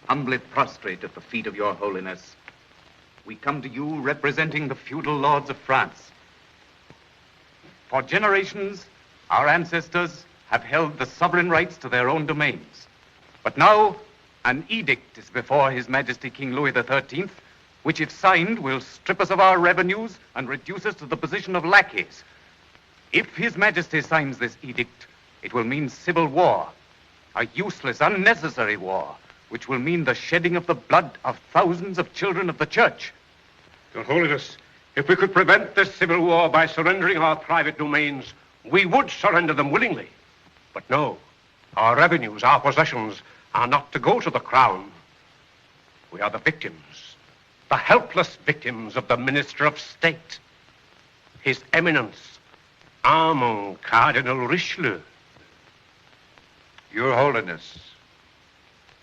humbly prostrate at the feet of your holiness. We come to you representing the feudal lords of France. For generations, our ancestors have held the sovereign rights to their own domains. But now, an edict is before His Majesty King Louis XIII, which, if signed, will strip us of our revenues and reduce us to the position of lackeys. If His Majesty signs this edict, it will mean civil war, a useless, unnecessary war, which will mean the shedding of the blood of thousands of children of the Church. Your Holiness, if we could prevent this civil war by surrendering our private domains, we would surrender them willingly. But no, our revenues, our possessions, are not to go to the crown. We are the victims, the helpless victims of the Minister of State, His Eminence, Armand Cardinal Richelieu. Your Holiness,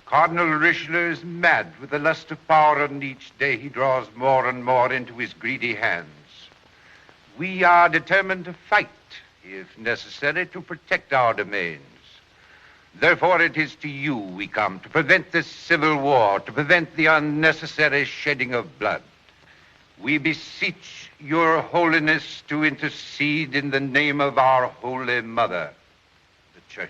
Cardinal Richelieu is mad with the lust of power, and each day he draws more and more into his greedy hands. We are determined to fight, if necessary, to protect our domains. Therefore, it is to you we come, to prevent this civil war, to prevent the unnecessary shedding of blood. We beseech your Holiness to intercede in the name of our Holy Mother, the Church.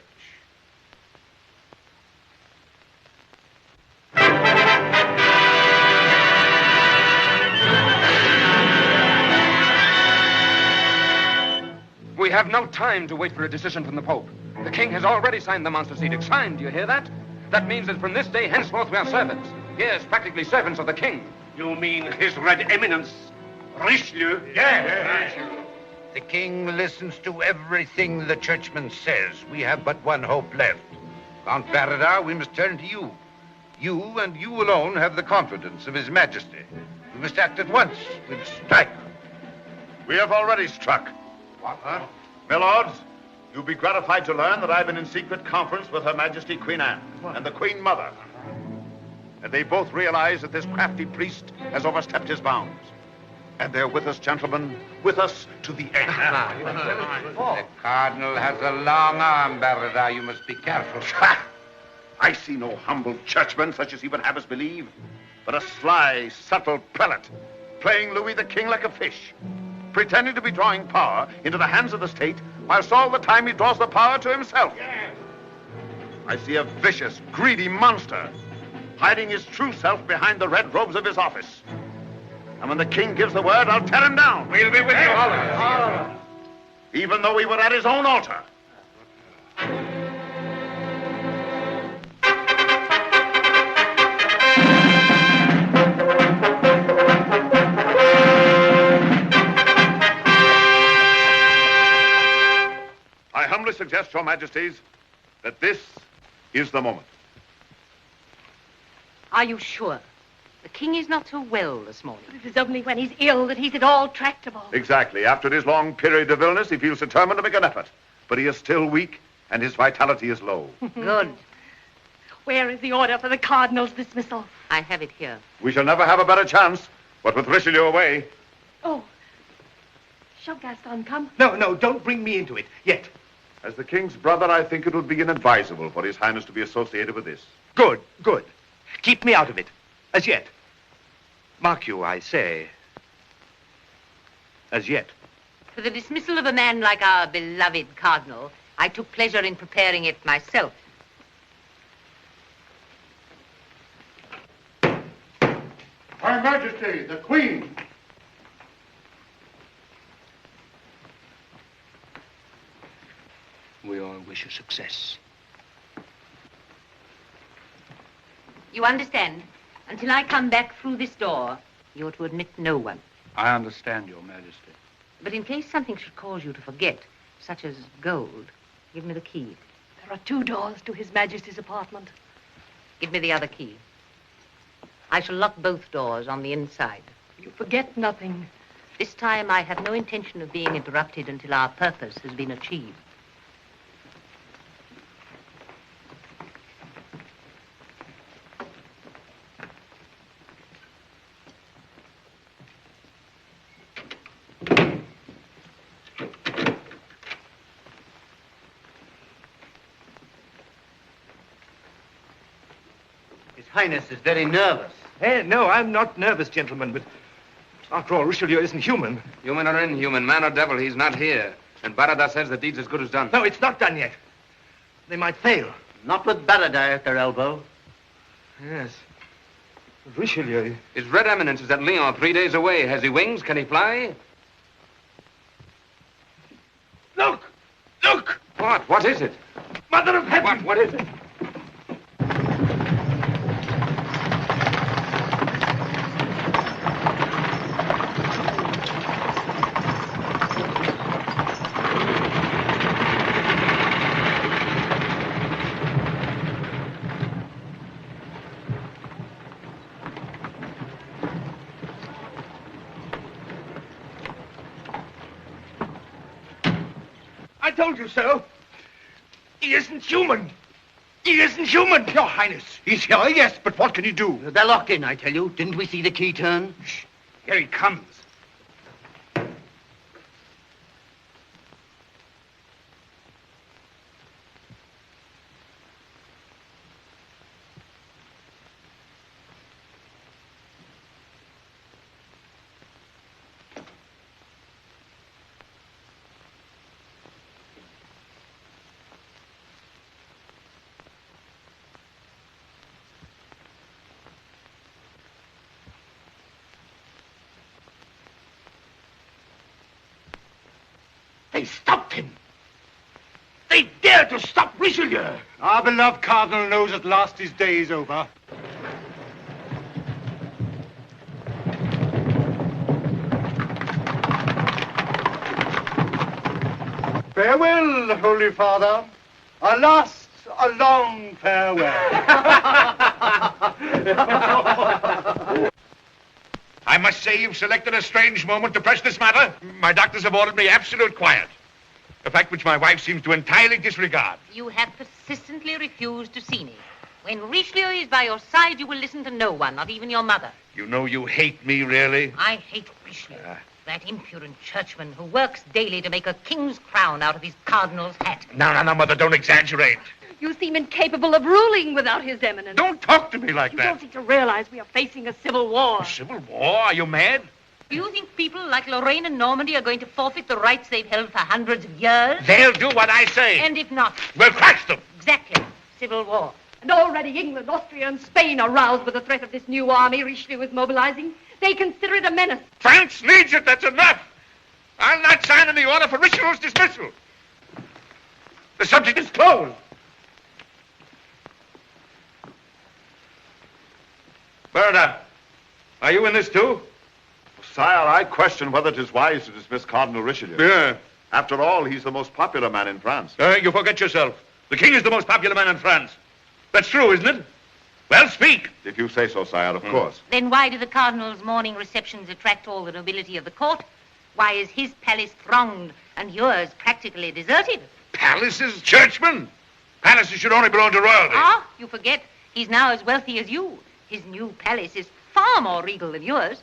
We have no time to wait for a decision from the Pope. The king has already signed the monstrous edict. Signed, do you hear that? That means that from this day henceforth we are servants. Yes, practically servants of the king. You mean His Red Eminence, Richelieu? Yes. The king listens to everything the churchman says. We have but one hope left. Count Baradar, we must turn to you. You and you alone have the confidence of His Majesty. We must act at once. We must strike. We have already struck. What, huh? My lords, you'll be gratified to learn that I've been in secret conference with Her Majesty Queen Anne and the Queen Mother. And they both realize that this crafty priest has overstepped his bounds. And they're with us, gentlemen, with us to the end. The Cardinal has a long arm, Baradar. You must be careful. I see no humble churchman such as he would have us believe, but a sly, subtle prelate, playing Louis the King like a fish, pretending to be drawing power into the hands of the state, whilst all the time he draws the power to himself. I see a vicious, greedy monster, hiding his true self behind the red robes of his office. And when the king gives the word, I'll tear him down. We'll be with you, Holiness. Even though we were at his own altar. I humbly suggest, Your Majesties, that this is the moment. Are you sure? The king is not so well this morning. But it is only when he's ill that he's at all tractable. Exactly. After his long period of illness, he feels determined to make an effort. But he is still weak, and his vitality is low. Good. Where is the order for the cardinal's dismissal? I have it here. We shall never have a better chance, what with Richelieu away. Oh. Shall Gaston come? No, don't bring me into it yet. As the king's brother, I think it would be inadvisable for His Highness to be associated with this. Good. Keep me out of it, as yet. Mark you, I say, as yet. For the dismissal of a man like our beloved cardinal, I took pleasure in preparing it myself. Her Majesty, the Queen. We all wish you success. You understand? Until I come back through this door, you're to admit no one. I understand, Your Majesty. But in case something should cause you to forget, such as gold, give me the key. There are 2 doors to His Majesty's apartment. Give me the other key. I shall lock both doors on the inside. You forget nothing. This time I have no intention of being interrupted until our purpose has been achieved. Highness is very nervous. No, I'm not nervous, gentlemen, but after all, Richelieu isn't human. Human or inhuman, man or devil, he's not here. And Barada says the deed's as good as done. No, it's not done yet. They might fail. Not with Barada at their elbow. Yes. But Richelieu... His Red Eminence is at Lyon 3 days away. Has he wings? Can he fly? Look! Look! What? What is it? Mother of Heaven! What is it? I told you so. He isn't human. He isn't human. Your Highness, he's here, yes, but what can he do? They're locked in, I tell you. Didn't we see the key turn? Shh. Here he comes. They stopped him. They dared to stop Richelieu. Our beloved Cardinal knows at last his day is over. Farewell, Holy Father. A last, a long farewell. I must say you've selected a strange moment to press this matter. My doctors have ordered me absolute quiet. A fact which my wife seems to entirely disregard. You have persistently refused to see me. When Richelieu is by your side, you will listen to no one, not even your mother. You know you hate me, really? I hate Richelieu, that impudent churchman who works daily to make a king's crown out of his cardinal's hat. No, Mother, don't exaggerate. You seem incapable of ruling without his eminence. Don't talk to me like You that. don't seem to realize we are facing a civil war. A civil war? Are you mad? Do you think people like Lorraine and Normandy are going to forfeit the rights they've held for hundreds of years? They'll do what I say. And if not? We'll crush them. Exactly. Civil war. And already England, Austria, and Spain are roused with the threat of this new army Richelieu is mobilizing. They consider it a menace. France needs it, that's enough. I'll not sign any order for Richelieu's dismissal. The subject is closed. Berda, are you in this too? Sire, I question whether it is wise to dismiss Cardinal Richelieu. Yeah. After all, he's the most popular man in France. You forget yourself. The king is the most popular man in France. That's true, isn't it? Well, speak. If you say so, sire, of course. Then why do the cardinal's morning receptions attract all the nobility of the court? Why is his palace thronged and yours practically deserted? Palaces, churchmen. Palaces should only belong to royalty. Ah, you forget. He's now as wealthy as you. His new palace is far more regal than yours.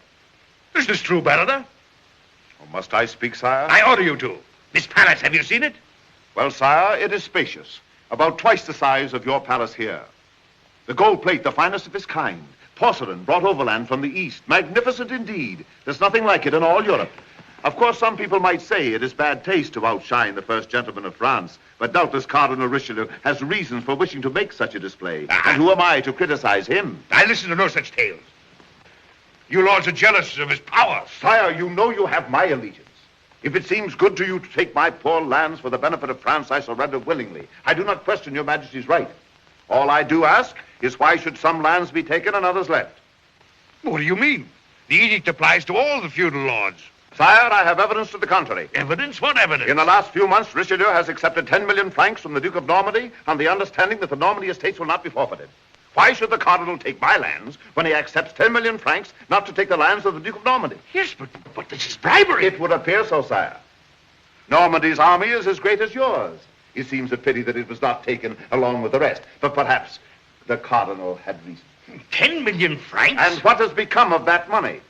Is this true, Barada? Oh, must I speak, sire? I order you to. This palace, have you seen it? Well, sire, it is spacious. About twice the size of your palace here. The gold plate, the finest of its kind. Porcelain brought overland from the East. Magnificent indeed. There's nothing like it in all Europe. Of course, some people might say it is bad taste to outshine the first gentleman of France, but doubtless Cardinal Richelieu has reasons for wishing to make such a display. And who am I to criticize him? I listen to no such tales. You lords are jealous of his power. Sire, you know you have my allegiance. If it seems good to you to take my poor lands for the benefit of France, I surrender willingly. I do not question your majesty's right. All I do ask is why should some lands be taken and others left? What do you mean? The edict applies to all the feudal lords. Sire, I have evidence to the contrary. Evidence? What evidence? In the last few months, Richelieu has accepted 10 million francs from the Duke of Normandy on the understanding that the Normandy estates will not be forfeited. Why should the Cardinal take my lands when he accepts 10 million francs not to take the lands of the Duke of Normandy? Yes, but this is bribery. It would appear so, sire. Normandy's army is as great as yours. It seems a pity that it was not taken along with the rest. But perhaps the Cardinal had reason. 10 million francs? And what has become of that money?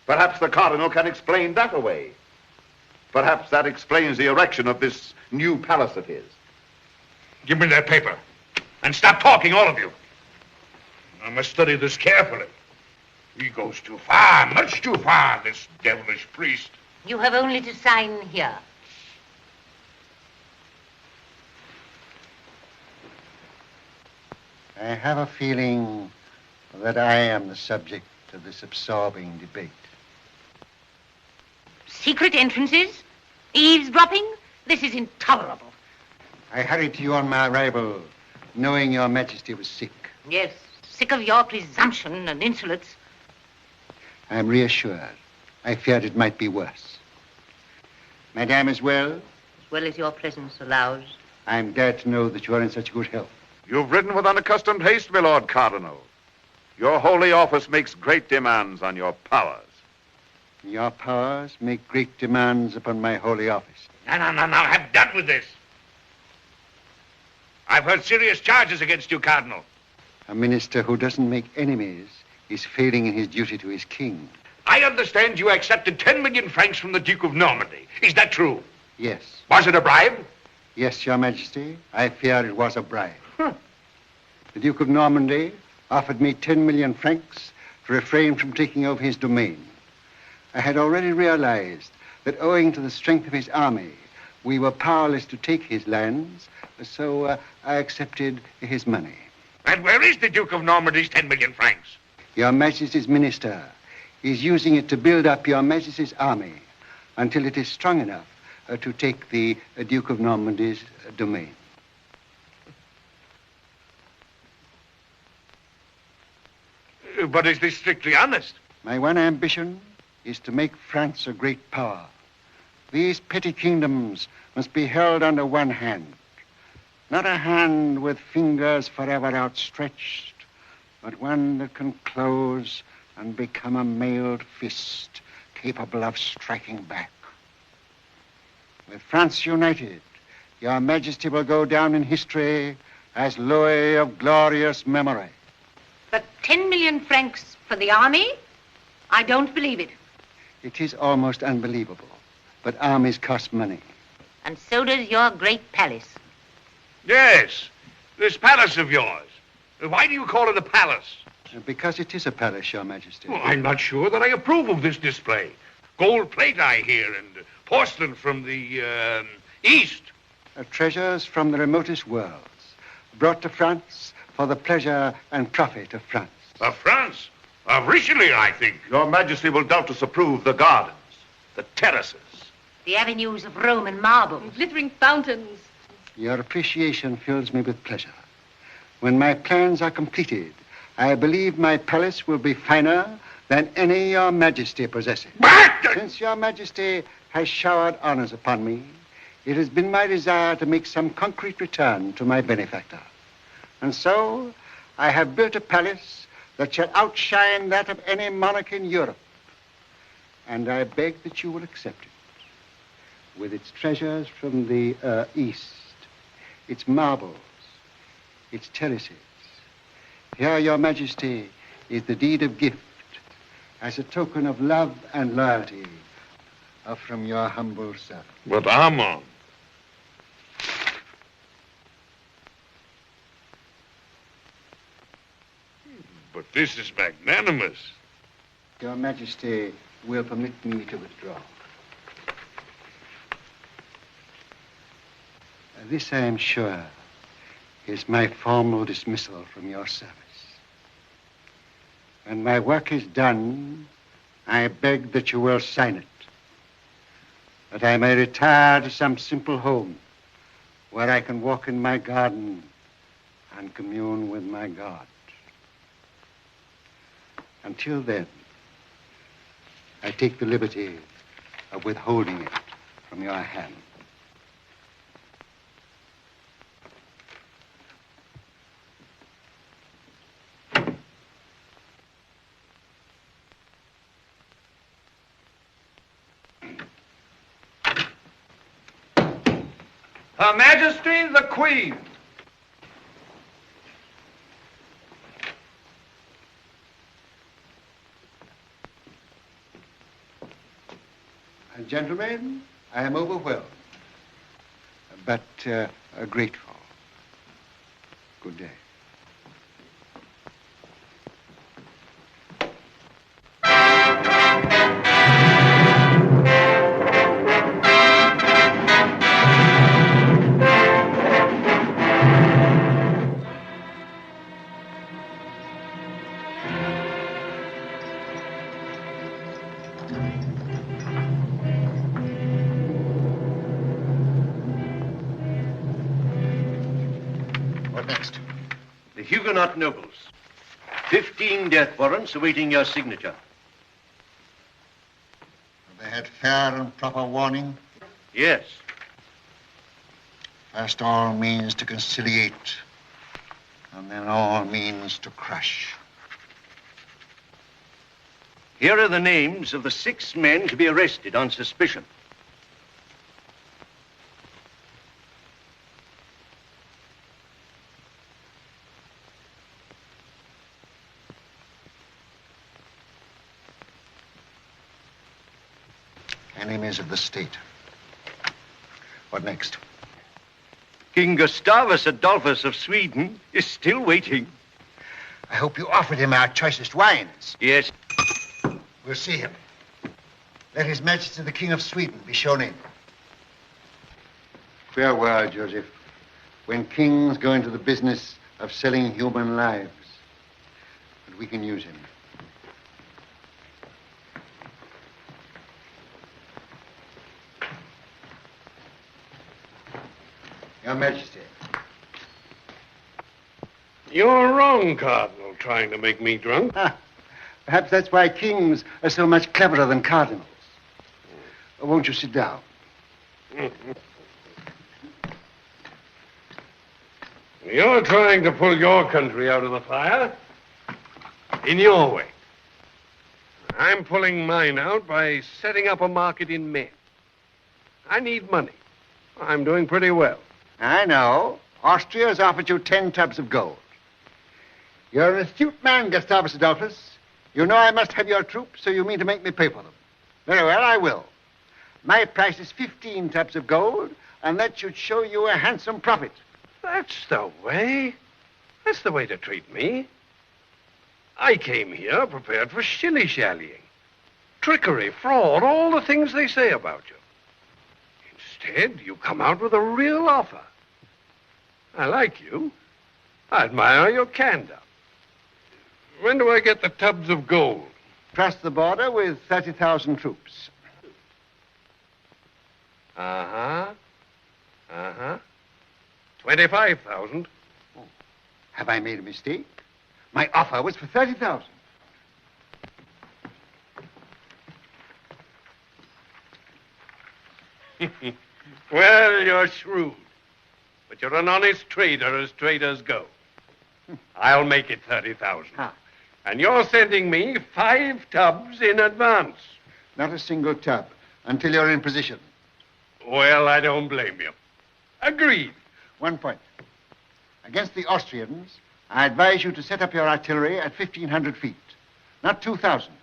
Perhaps the Cardinal can explain that away. Perhaps that explains the erection of this new palace of his. Give me that paper. And stop talking, all of you. I must study this carefully. He goes too far, much too far, this devilish priest. You have only to sign here. I have a feeling that I am the subject of this absorbing debate. Secret entrances? Eavesdropping? This is intolerable. I hurried to you on my arrival, knowing your majesty was sick. Yes, sick of your presumption and insolence. I am reassured. I feared it might be worse. Madame is well? As well as your presence allows. I am glad to know that you are in such good health. You've ridden with unaccustomed haste, my Lord Cardinal. Your holy office makes great demands on your powers. Your powers make great demands upon my holy office. Now, have done with this. I've heard serious charges against you, Cardinal. A minister who doesn't make enemies is failing in his duty to his king. I understand you accepted 10 million francs from the Duke of Normandy. Is that true? Yes. Was it a bribe? Yes, your majesty. I fear it was a bribe. The Duke of Normandy offered me 10 million francs to refrain from taking over his domain. I had already realized that owing to the strength of his army, we were powerless to take his lands, so I accepted his money. And where is the Duke of Normandy's 10 million francs? Your majesty's minister is using it to build up your majesty's army until it is strong enough to take the Duke of Normandy's domain. But is this strictly honest? My one ambition is to make France a great power. These petty kingdoms must be held under one hand. Not a hand with fingers forever outstretched, but one that can close and become a mailed fist capable of striking back. With France united, your majesty will go down in history as Louis of glorious memory. But 10 million francs for the army? I don't believe it. It is almost unbelievable, but armies cost money. And so does your great palace. Yes, this palace of yours. Why do you call it a palace? Because it is a palace, your majesty. Well, I'm not sure that I approve of this display. Gold plate, I hear, and porcelain from the East. Treasures from the remotest worlds, brought to France for the pleasure and profit of France. Of France? Of Richelieu, I think. Your majesty will doubtless approve the gardens, the terraces. The avenues of Roman marble. And glittering fountains. Your appreciation fills me with pleasure. When my plans are completed, I believe my palace will be finer than any your majesty possesses. Since your majesty has showered honors upon me, it has been my desire to make some concrete return to my benefactor. And so, I have built a palace that shall outshine that of any monarch in Europe. And I beg that you will accept it, with its treasures from the East, its marbles, its terraces. Here, your majesty, is the deed of gift as a token of love and loyalty from your humble servant. But Armand. But this is magnanimous. Your majesty will permit me to withdraw. This, I am sure, is my formal dismissal from your service. When my work is done, I beg that you will sign it, that I may retire to some simple home where I can walk in my garden and commune with my God. Until then, I take the liberty of withholding it from your hand. Her Majesty the Queen. Gentlemen, I am overwhelmed, but grateful. Good day. The Huguenot nobles. 15 death warrants awaiting your signature. Have they had fair and proper warning? Yes. First all means to conciliate, and then all means to crush. Here are the names of the 6 men to be arrested on suspicion. Enemies of the state. What next? King Gustavus Adolphus of Sweden is still waiting. I hope you offered him our choicest wines. Yes. We'll see him. Let His Majesty the King of Sweden be shown in. Farewell, Joseph. When kings go into the business of selling human lives, but we can use him. Your Majesty. You're wrong, Cardinal, trying to make me drunk. Perhaps that's why kings are so much cleverer than cardinals. Won't you sit down? You're trying to pull your country out of the fire in your way. I'm pulling mine out by setting up a market in men. I need money. I'm doing pretty well. I know. Austria has offered you 10 tubs of gold. You're an astute man, Gustavus Adolphus. You know I must have your troops, so you mean to make me pay for them. Very well, I will. My price is 15 tubs of gold, and that should show you a handsome profit. That's the way. That's the way to treat me. I came here prepared for shilly-shallying. Trickery, fraud, all the things they say about you. Instead, you come out with a real offer. I like you. I admire your candor. When do I get the tubs of gold? Cross the border with 30,000 troops. Uh-huh. Uh-huh. 25,000. Oh, have I made a mistake? My offer was for 30,000. Well, you're shrewd. But you're an honest trader as traders go. I'll make it 30,000. And you're sending me 5 tubs in advance. Not a single tub until you're in position. Well, I don't blame you. Agreed. One point. Against the Austrians, I advise you to set up your artillery at 1,500 feet, not 2,000.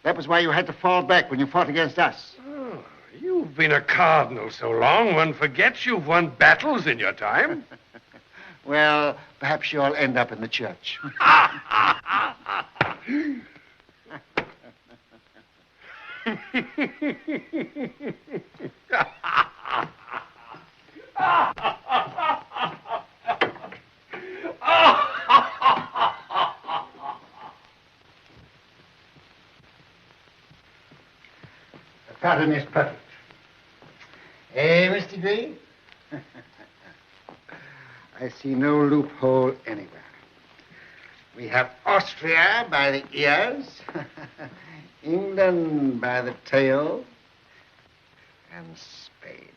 That was why you had to fall back when you fought against us. Oh, you've been a cardinal so long, one forgets you've won battles in your time. Well, perhaps you'll end up in the church. The pattern is perfect. Eh, Mr. Green? I see no loophole anywhere. We have Austria by the ears, England by the tail, and Spain.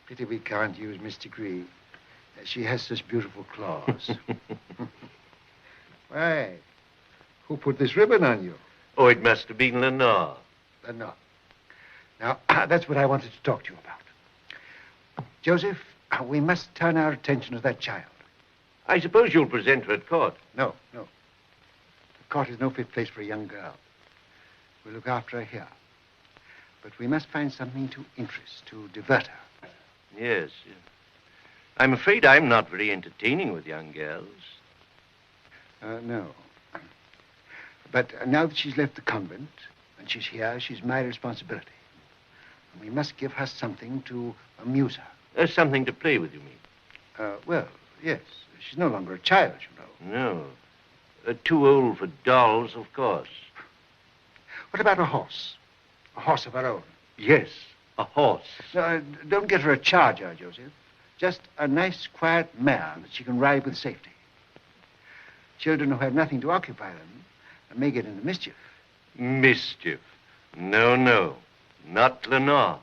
Pity we can't use Miss Degree. She has such beautiful claws. Why? Who put this ribbon on you? Oh, it must have been Lenore. Lenore. Now, that's what I wanted to talk to you about. Joseph, we must turn our attention to that child. I suppose you'll present her at court. No. The court is no fit place for a young girl. We'll look after her here. But we must find something to interest, to divert her. Yes. I'm afraid I'm not very entertaining with young girls. No. But now that she's left the convent and she's here, she's my responsibility. And we must give her something to amuse her. Something to play with, you mean? Well, yes. She's no longer a child, you know. No. Too old for dolls, of course. What about a horse? A horse of her own? Yes, a horse. No, don't get her a charger, Joseph. Just a nice, quiet mare that she can ride with safety. Children who have nothing to occupy them may get into mischief. Mischief? No, no. Not Lenore.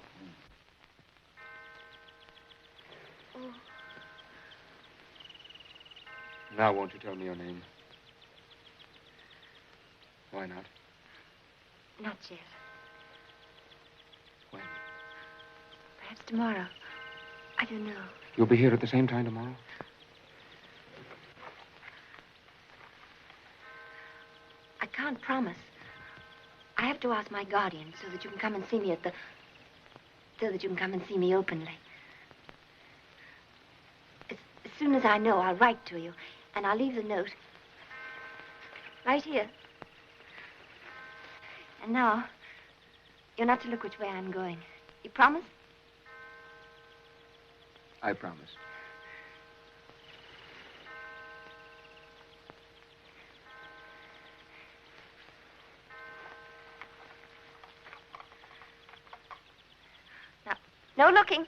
Now, won't you tell me your name? Why not? Not yet. When? Perhaps tomorrow. I don't know. You'll be here at the same time tomorrow? I can't promise. I have to ask my guardian so that you can come and see me so that you can come and see me openly. As soon as I know, I'll write to you, and I'll leave the note right here. And now, you're not to look which way I'm going. You promise? I promise. Now, no looking.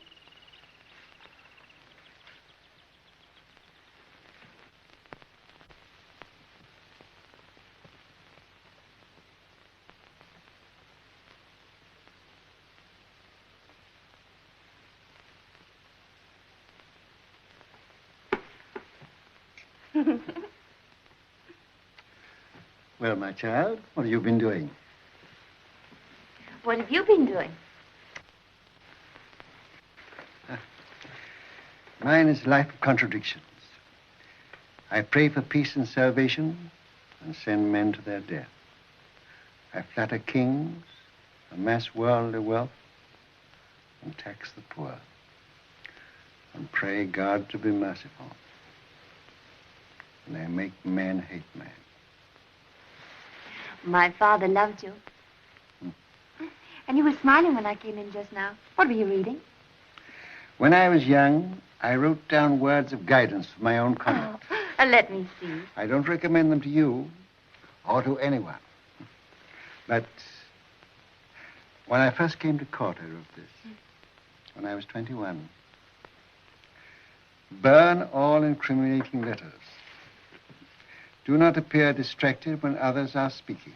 Well, my child, what have you been doing? What have you been doing? Mine is a life of contradictions. I pray for peace and salvation and send men to their death. I flatter kings, amass worldly wealth, and tax the poor, and pray God to be merciful. And I make men hate man. My father loved you. And you were smiling when I came in just now. What were you reading? When I was young, I wrote down words of guidance for my own conduct. Let me see. I don't recommend them to you or to anyone. But when I first came to court, I wrote this. When I was 21. Burn all incriminating letters. Do not appear distracted when others are speaking.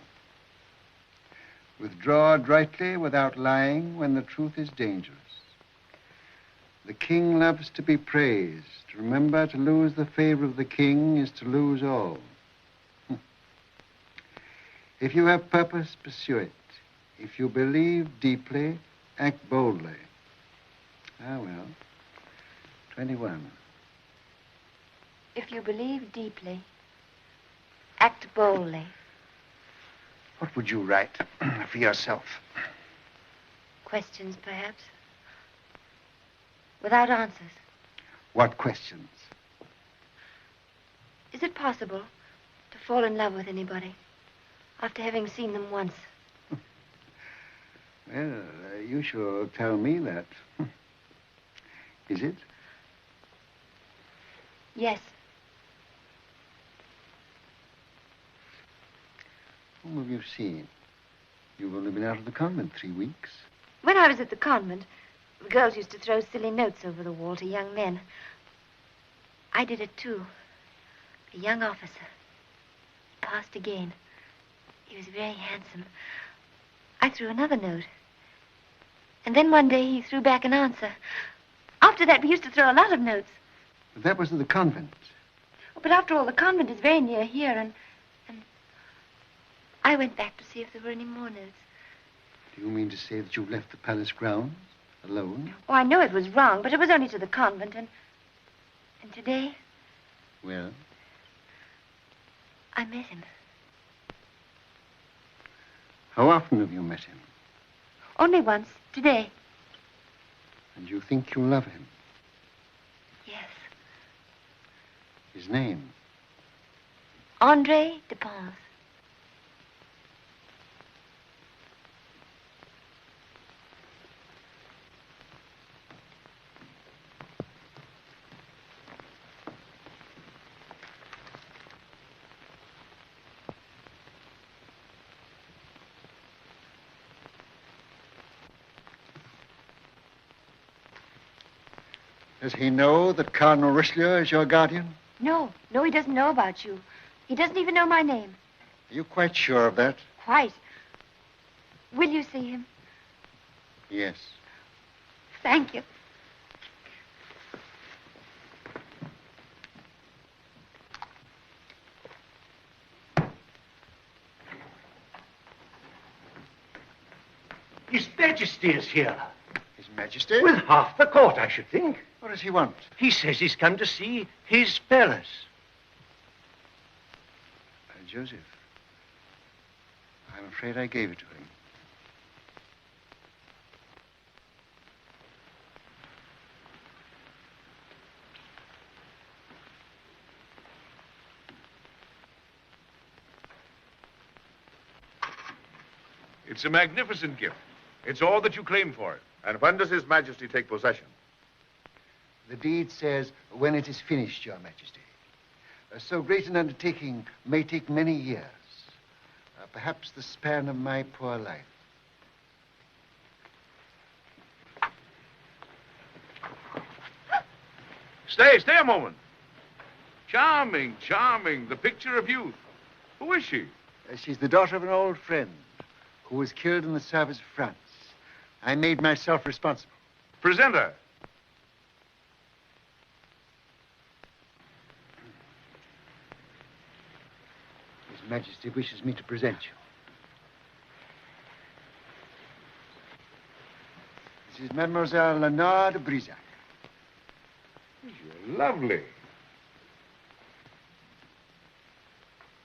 Withdraw adroitly without lying when the truth is dangerous. The king loves to be praised. Remember, to lose the favor of the king is to lose all. If you have purpose, pursue it. If you believe deeply, act boldly. Ah, well, 21. If you believe deeply, act boldly. What would you write for yourself? Questions, perhaps. Without answers. What questions? Is it possible to fall in love with anybody after having seen them once? Well, you shall tell me that. Is it? Yes. Whom have you seen? You've only been out of the convent 3 weeks. When I was at the convent, the girls used to throw silly notes over the wall to young men. I did it too. A young officer. Passed again. He was very handsome. I threw another note. And then one day he threw back an answer. After that, we used to throw a lot of notes. But that was at the convent. But after all, the convent is very near here, and I went back to see if there were any more notes. Do you mean to say that you've left the palace grounds alone? Oh, I know it was wrong, but it was only to the convent, and today Well? I met him. How often have you met him? Only once, today. And you think you love him? Yes. His name? Andre Dupont. Does he know that Cardinal Richelieu is your guardian? No, he doesn't know about you. He doesn't even know my name. Are you quite sure of that? Quite. Will you see him? Yes. Thank you. His Majesty is here. His Majesty? With half the court, I should think. What does he want? He says he's come to see his palace. Joseph, I'm afraid I gave it to him. It's a magnificent gift. It's all that you claim for it. And when does His Majesty take possession? The deed says, when it is finished, Your Majesty. So great an undertaking may take many years. Perhaps the span of my poor life. Stay a moment. Charming, the picture of youth. Who is she? She's the daughter of an old friend who was killed in the service of France. I made myself responsible. Present her. His Majesty wishes me to present you. This is Mademoiselle Lenore de Brisac. You're lovely.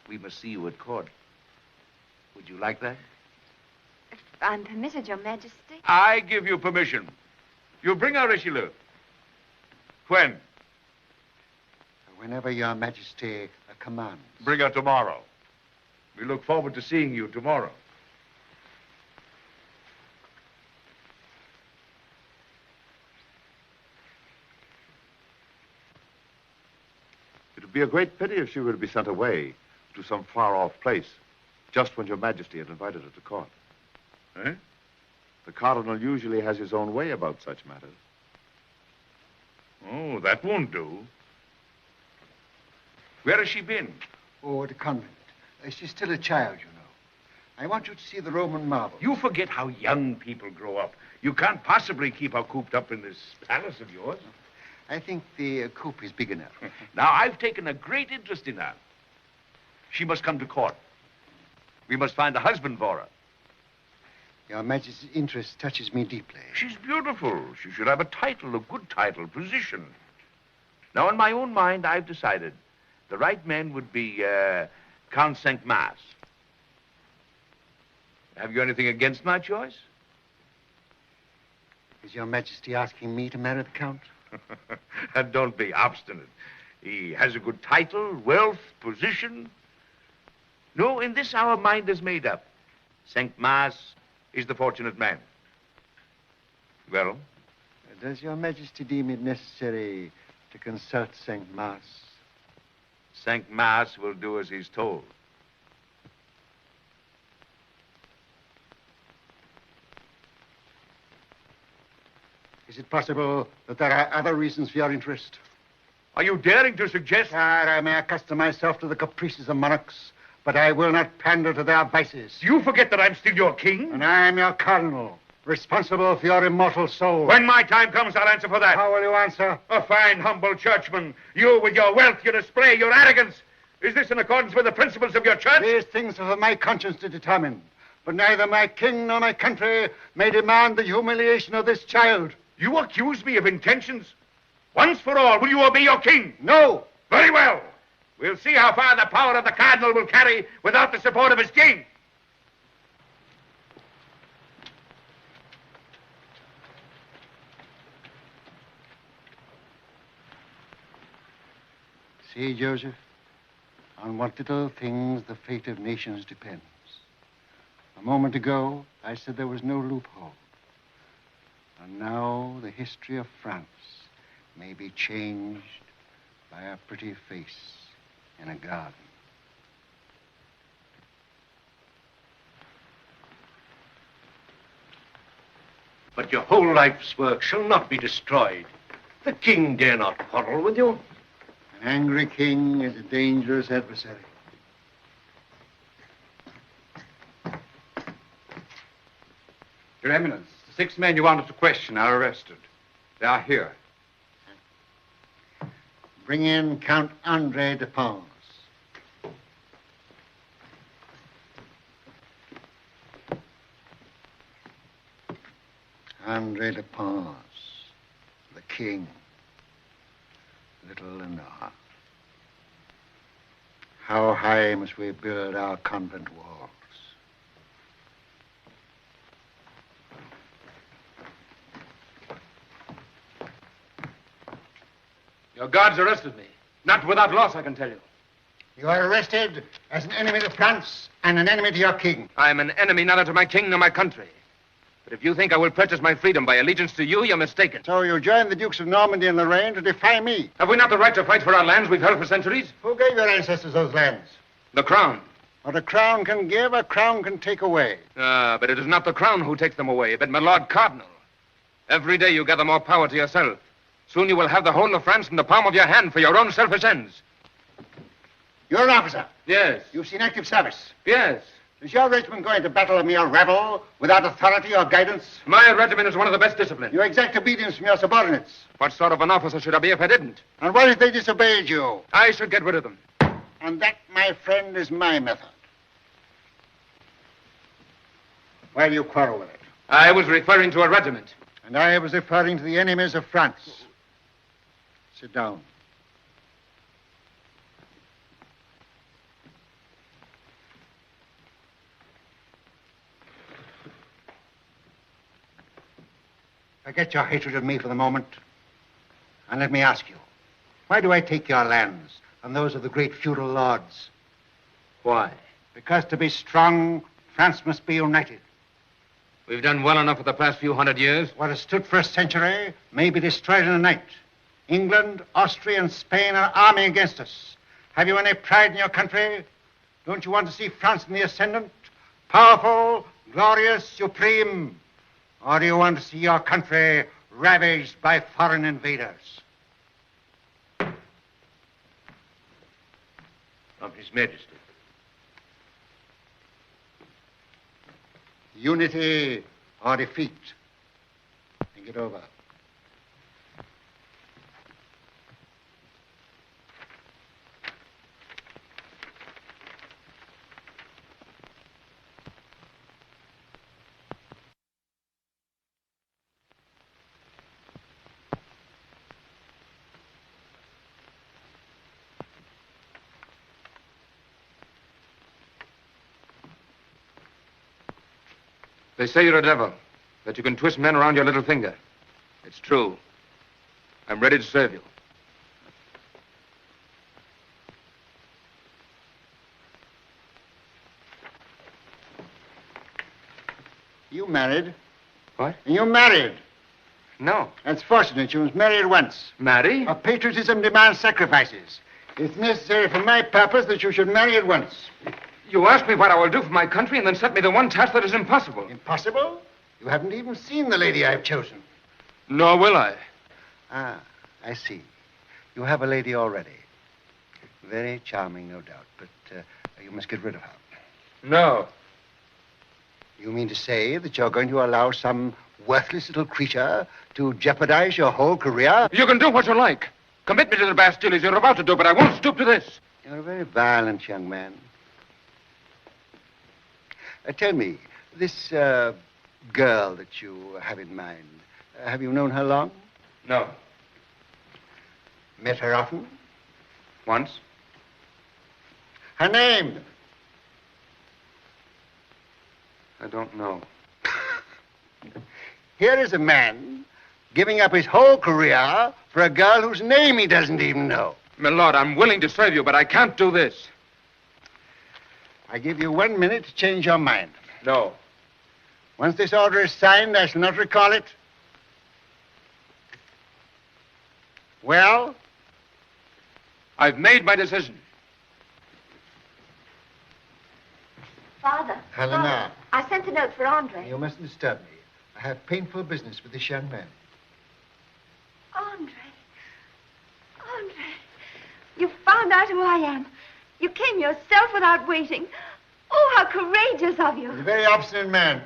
We must see you at court. Would you like that? If I'm permitted, Your Majesty. I give you permission. You bring her, Richelieu. When? Whenever Your Majesty commands. Bring her tomorrow. We look forward to seeing you tomorrow. It would be a great pity if she were to be sent away to some far-off place just when Your Majesty had invited her to court. Eh? The Cardinal usually has his own way about such matters. Oh, that won't do. Where has she been? Oh, at a convent. She's still a child, you know. I want you to see the Roman marble. You forget how young people grow up. You can't possibly keep her cooped up in this palace of yours. I think the coop is big enough. Now, I've taken a great interest in her. She must come to court. We must find a husband for her. Your Majesty's interest touches me deeply. She's beautiful. She should have a title, a good title, position. Now, in my own mind, I've decided the right man would be Count Saint-Mars. Have you anything against my choice? Is Your Majesty asking me to marry the Count? And don't be obstinate. He has a good title, wealth, position. No, in this our mind is made up. Saint-Mars is the fortunate man. Well? Does Your Majesty deem it necessary to consult Saint-Mars? Saint-Mars will do as he's told. Is it possible that there are other reasons for your interest? Are you daring to suggest? I may accustom myself to the caprices of monarchs, but I will not pander to their vices. Do you forget that I'm still your king? And I am your cardinal, responsible for your immortal soul. When my time comes, I'll answer for that. How will you answer? A fine, humble churchman. You with your wealth, your display, your arrogance. Is this in accordance with the principles of your church? These things are for my conscience to determine. But neither my king nor my country may demand the humiliation of this child. You accuse me of intentions? Once for all, will you obey your king? No. Very well. We'll see how far the power of the cardinal will carry without the support of his king. See, Joseph, on what little things the fate of nations depends. A moment ago, I said there was no loophole. And now the history of France may be changed by a pretty face in a garden. But your whole life's work shall not be destroyed. The king dare not quarrel with you. An angry king is a dangerous adversary. Your Eminence, the 6 men you wanted to question are arrested. They are here. Bring in Count Andre de Pons. Andre de Pons, the king, little and all. How high must we build our convent walls? Your guards arrested me. Not without loss, I can tell you. You are arrested as an enemy to France and an enemy to your king. I am an enemy neither to my king nor my country. But if you think I will purchase my freedom by allegiance to you, you're mistaken. So you joined the Dukes of Normandy and Lorraine to defy me? Have we not the right to fight for our lands we've held for centuries? Who gave your ancestors those lands? The crown. What a crown can give, a crown can take away. But it is not the crown who takes them away, but my Lord Cardinal. Every day you gather more power to yourself. Soon you will have the whole of France in the palm of your hand for your own selfish ends. You're an officer? Yes. You've seen active service? Yes. Is your regiment going to battle a mere rebel without authority or guidance? My regiment is one of the best disciplined. You exact obedience from your subordinates. What sort of an officer should I be if I didn't? And what if they disobeyed you? I should get rid of them. And that, my friend, is my method. Why do you quarrel with it? I was referring to a regiment. And I was referring to the enemies of France. Sit down. Forget your hatred of me for the moment. And let me ask you, why do I take your lands and those of the great feudal lords? Why? Because to be strong, France must be united. We've done well enough for the past few hundred years. What has stood for a century may be destroyed in a night. England, Austria, and Spain are arming against us. Have you any pride in your country? Don't you want to see France in the ascendant? Powerful, glorious, supreme? Or do you want to see your country ravaged by foreign invaders? From His Majesty. Unity or defeat. Think it over. They say you're a devil, that you can twist men around your little finger. It's true. I'm ready to serve you. You married? What? You married? No. That's fortunate. You must marry at once. Marry? Our patriotism demands sacrifices. It's necessary for my purpose that you should marry at once. You ask me what I will do for my country and then set me the one task that is impossible. Impossible? You haven't even seen the lady I've chosen. Nor will I. Ah, I see. You have a lady already. Very charming, no doubt, but you must get rid of her. No. You mean to say that you're going to allow some worthless little creature to jeopardize your whole career? You can do what you like. Commit me to the Bastille as you're about to do, but I won't stoop to this. You're a very violent young man. Tell me, this girl that you have in mind, have you known her long? No. Met her often? Once. Her name? I don't know. Here is a man giving up his whole career for a girl whose name he doesn't even know. My lord, I'm willing to serve you, but I can't do this. I give you 1 minute to change your mind. No. Once this order is signed, I shall not recall it. Well? I've made my decision. Father. Helena. I sent a note for Andre. You mustn't disturb me. I have painful business with this young man. Andre. out who I am. You came yourself without waiting. Oh, how courageous of you. He's a very obstinate man.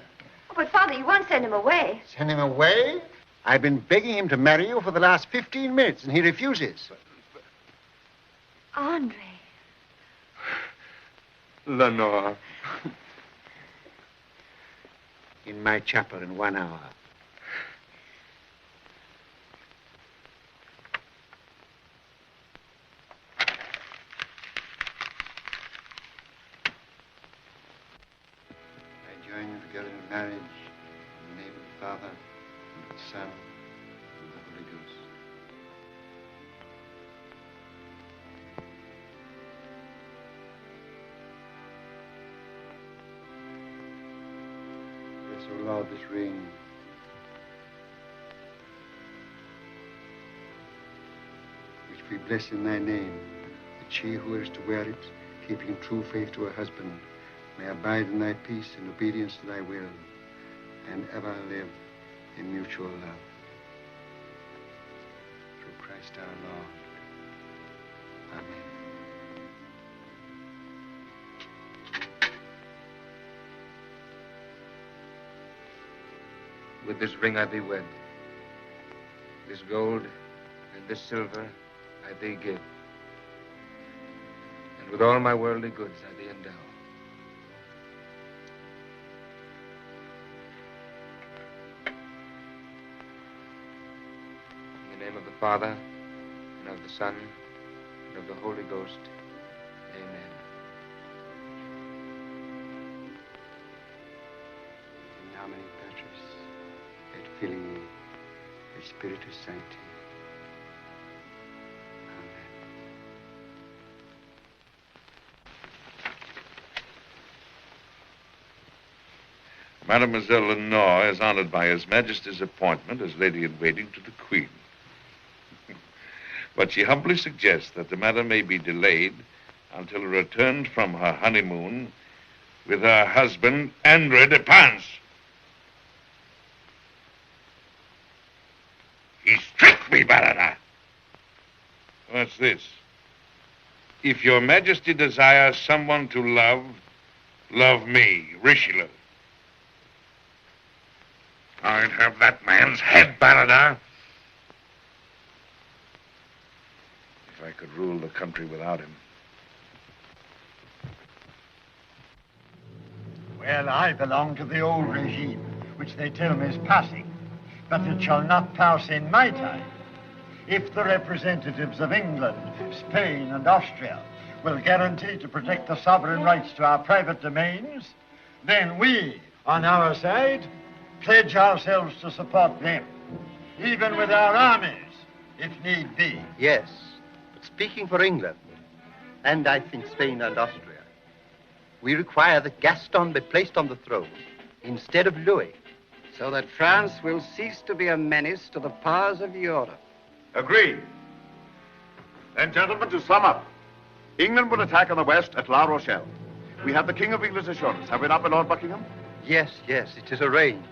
Oh, but, Father, you won't send him away. Send him away? I've been begging him to marry you for the last 15 minutes, and he refuses. Andre. Lenore. In my chapel in 1 hour. I join you together in marriage in the name of the Father, and of the Son, and of the Holy Ghost. Bless, O Lord, this ring. Which we bless in thy name, that she who is to wear it, keeping true faith to her husband, may abide in thy peace and obedience to thy will, and ever live in mutual love. Through Christ our Lord. Amen. With this ring I thee wed. This gold and this silver I thee give. And with all my worldly goods I thee endow. In the name of the Father, and of the Son, and of the Holy Ghost. Amen. In nomine Patris, et Filii, et Spiritus Sancti. Mademoiselle Lenore is honored by His Majesty's appointment as lady-in-waiting to the Queen. But she humbly suggests that the matter may be delayed until returned from her honeymoon with her husband, Andre de Pans. He's tricked me, Barada. What's this? If your Majesty desires someone to love, love me, Richelieu. I'd have that man's head, Barada. If I could rule the country without him. Well, I belong to the old regime, which they tell me is passing. But it shall not pass in my time. If the representatives of England, Spain, and Austria will guarantee to protect the sovereign rights to our private domains, then we, on our side, pledge ourselves to support them, even with our armies, if need be. Yes, but speaking for England, and I think Spain and Austria, we require that Gaston be placed on the throne instead of Louis. So that France will cease to be a menace to the powers of Europe. Agreed. Then, gentlemen, to sum up, England will attack on the west at La Rochelle. We have the King of England's assurance, have we not, my Lord Buckingham? Yes, yes, it is arranged.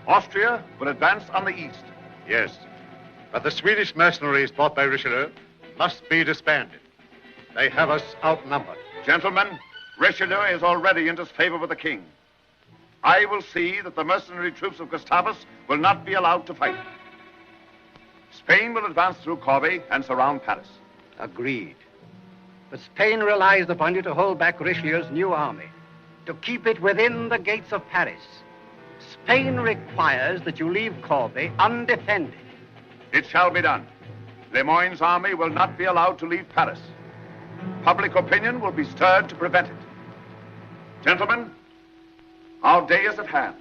Austria will advance on the east. Yes, but the Swedish mercenaries bought by Richelieu must be disbanded. They have us outnumbered. Gentlemen, Richelieu is already in disfavor with the king. I will see that the mercenary troops of Gustavus will not be allowed to fight. Spain will advance through Corbe and surround Paris. Agreed. But Spain relies upon you to hold back Richelieu's new army, to keep it within the gates of Paris. Spain requires that you leave Corbe undefended. It shall be done. Lemoyne's army will not be allowed to leave Paris. Public opinion will be stirred to prevent it. Gentlemen, our day is at hand.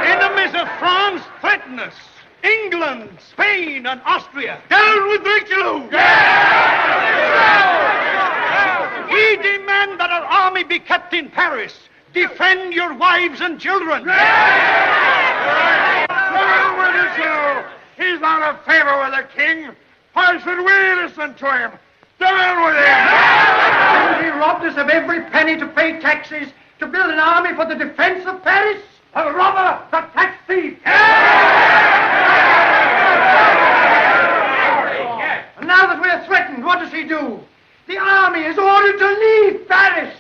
Enemies of France threaten us. England, Spain, and Austria. Down with Richelieu! We demand that our army be kept in Paris. Defend your wives and children. Down with Richelieu! He's not a favor with the king. Why should we listen to him? Down with him! He robbed us of every penny to pay taxes, to build an army for the defense of Paris. A robber, a tax thief. And now that we're threatened, what does he do? The army is ordered to leave Paris.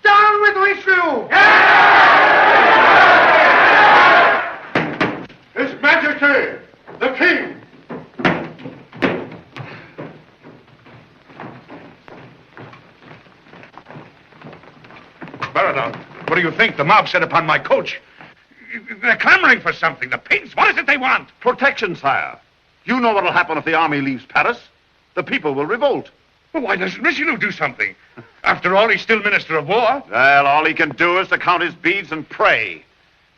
Down with Richelieu! His Majesty, the king! Cardinal, what do you think? The mob set upon my coach. They're clamoring for something. The pigs, what is it they want? Protection, sire. You know what'll happen if the army leaves Paris. The people will revolt. Well, why doesn't Richelieu do something? After all, he's still Minister of War. Well, all he can do is to count his beads and pray.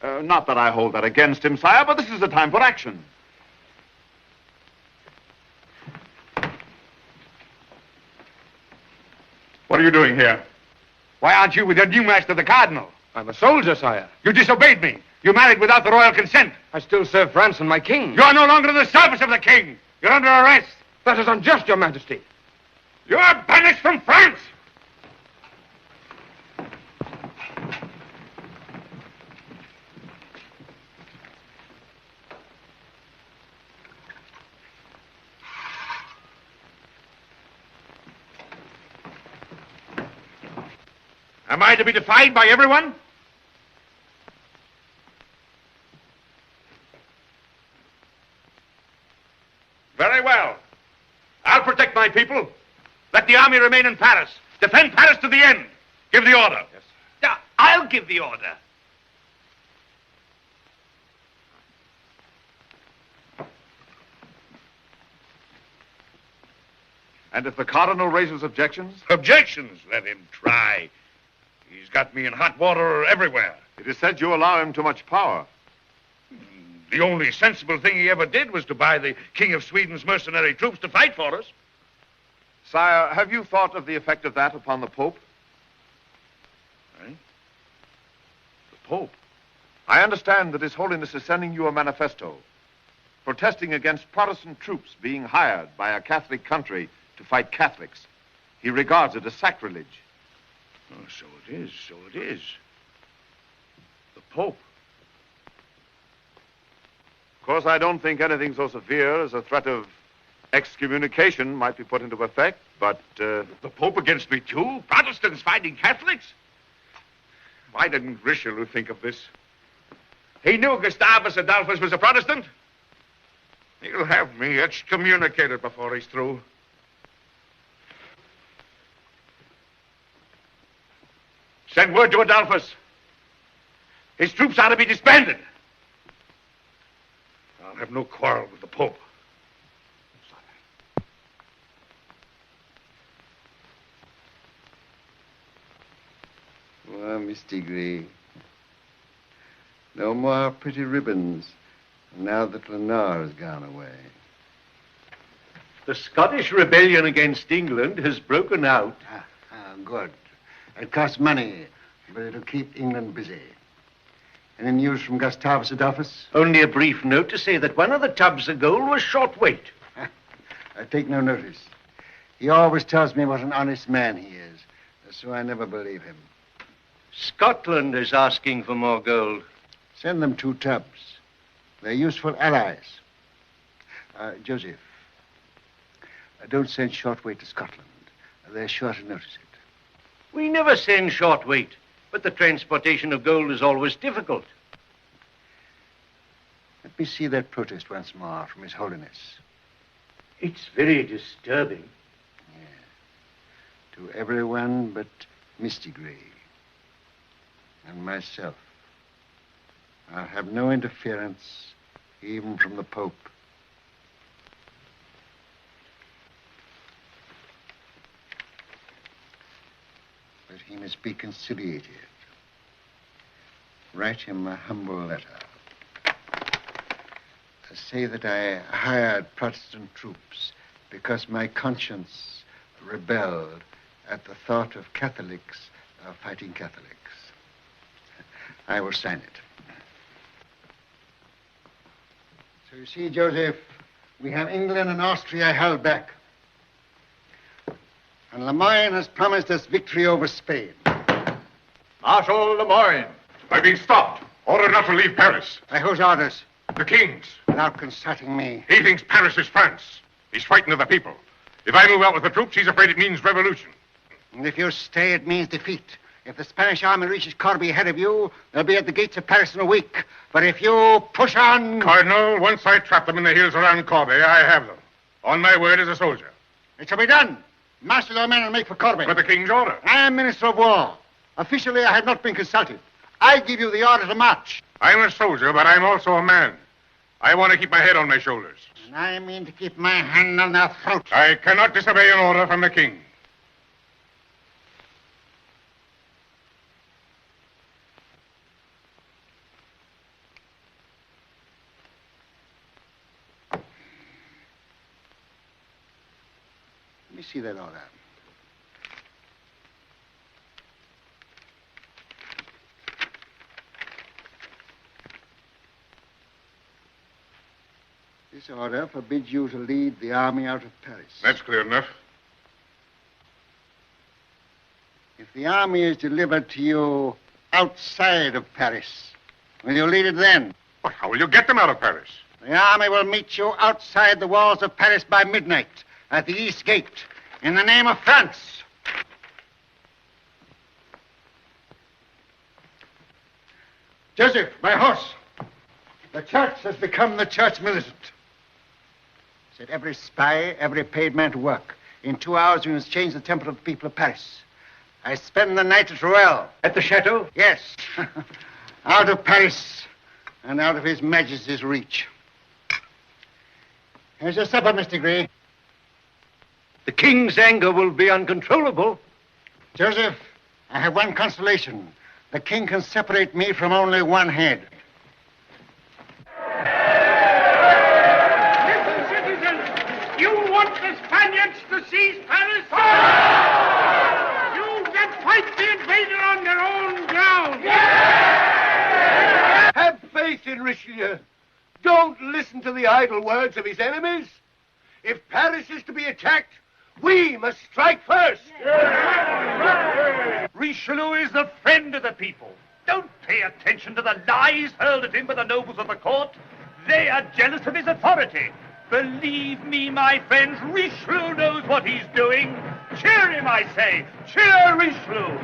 Not that I hold that against him, sire, but this is the time for action. What are you doing here? Why aren't you with your new master, the Cardinal? I'm a soldier, sire. You disobeyed me. You married without the royal consent. I still serve France and my king. You are no longer in the service of the king. You're under arrest. That is unjust, your majesty. You are banished from France. Am I to be defied by everyone? Very well. I'll protect my people. Let the army remain in Paris. Defend Paris to the end. Give the order. Yes. Yeah, I'll give the order. And if the Cardinal raises objections? Objections? Let him try. He's got me in hot water everywhere. It is said you allow him too much power. The only sensible thing he ever did was to buy the King of Sweden's mercenary troops to fight for us. Sire, have you thought of the effect of that upon the Pope? Eh? The Pope? I understand that His Holiness is sending you a manifesto protesting against Protestant troops being hired by a Catholic country to fight Catholics. He regards it as sacrilege. Oh, so it is, so it is. The Pope. Of course, I don't think anything so severe as a threat of excommunication might be put into effect, but... The Pope against me, too? Protestants fighting Catholics? Why didn't Richelieu think of this? He knew Gustavus Adolphus was a Protestant. He'll have me excommunicated before he's through. Send word to Adolphus. His troops ought to be disbanded. I'll have no quarrel with the Pope. Well, Mistigris, no more pretty ribbons now that Lenore has gone away. The Scottish rebellion against England has broken out. Good. It costs money, but it'll keep England busy. Any news from Gustavus Adolphus? Only a brief note to say that one of the tubs of gold was short weight. I take no notice. He always tells me what an honest man he is, so I never believe him. Scotland is asking for more gold. Send them 2 tubs. They're useful allies. Joseph, don't send shortweight to Scotland. They're sure to notice it. We never send short weight, but the transportation of gold is always difficult. Let me see that protest once more from His Holiness. It's very disturbing. Yeah. To everyone but Mistigris and myself. I'll have no interference, even from the Pope. But he must be conciliated. Write him a humble letter. Say that I hired Protestant troops because my conscience rebelled at the thought of Catholics fighting Catholics. I will sign it. So you see, Joseph, we have England and Austria held back. And Lemoyne has promised us victory over Spain. Marshal Lemoyne. I've been stopped. Ordered not to leave Paris. By whose orders? The King's. Without consulting me. He thinks Paris is France. He's frightened of the people. If I move out with the troops, he's afraid it means revolution. And if you stay, it means defeat. If the Spanish army reaches Corbie ahead of you, they'll be at the gates of Paris in a week. But if you push on... Cardinal, once I trap them in the hills around Corbie, I have them. On my word as a soldier. It shall be done. Marshal your men and make for Corbie. But the King's order. I am Minister of War. Officially, I have not been consulted. I give you the order to march. I'm a soldier, but I'm also a man. I want to keep my head on my shoulders. And I mean to keep my hand on their throat. I cannot disobey an order from the King. Let me see that order. This order forbids you to lead the army out of Paris. That's clear enough. If the army is delivered to you outside of Paris, will you lead it then? But how will you get them out of Paris? The army will meet you outside the walls of Paris by midnight at the East Gate in the name of France. Joseph, my horse. The church has become the church militant. Set every spy, every paid man to work. In 2 hours, we must change the temper of the people of Paris. I spend the night at Rouen. At the chateau? Yes. Out of Paris and out of His Majesty's reach. Here's your supper, Mr. Gray. The King's anger will be uncontrollable. Joseph, I have one consolation. The King can separate me from only one head. Listen, citizens. You want the Spaniards to seize Paris? You can fight the invader on their own ground. Have faith in Richelieu. Don't listen to the idle words of his enemies. If Paris is to be attacked, we must strike first. Richelieu is the friend of the people. Don't pay attention to the lies hurled at him by the nobles of the court. They are jealous of his authority. Believe me, my friends, Richelieu knows what he's doing. Cheer him, I say. Cheer Richelieu.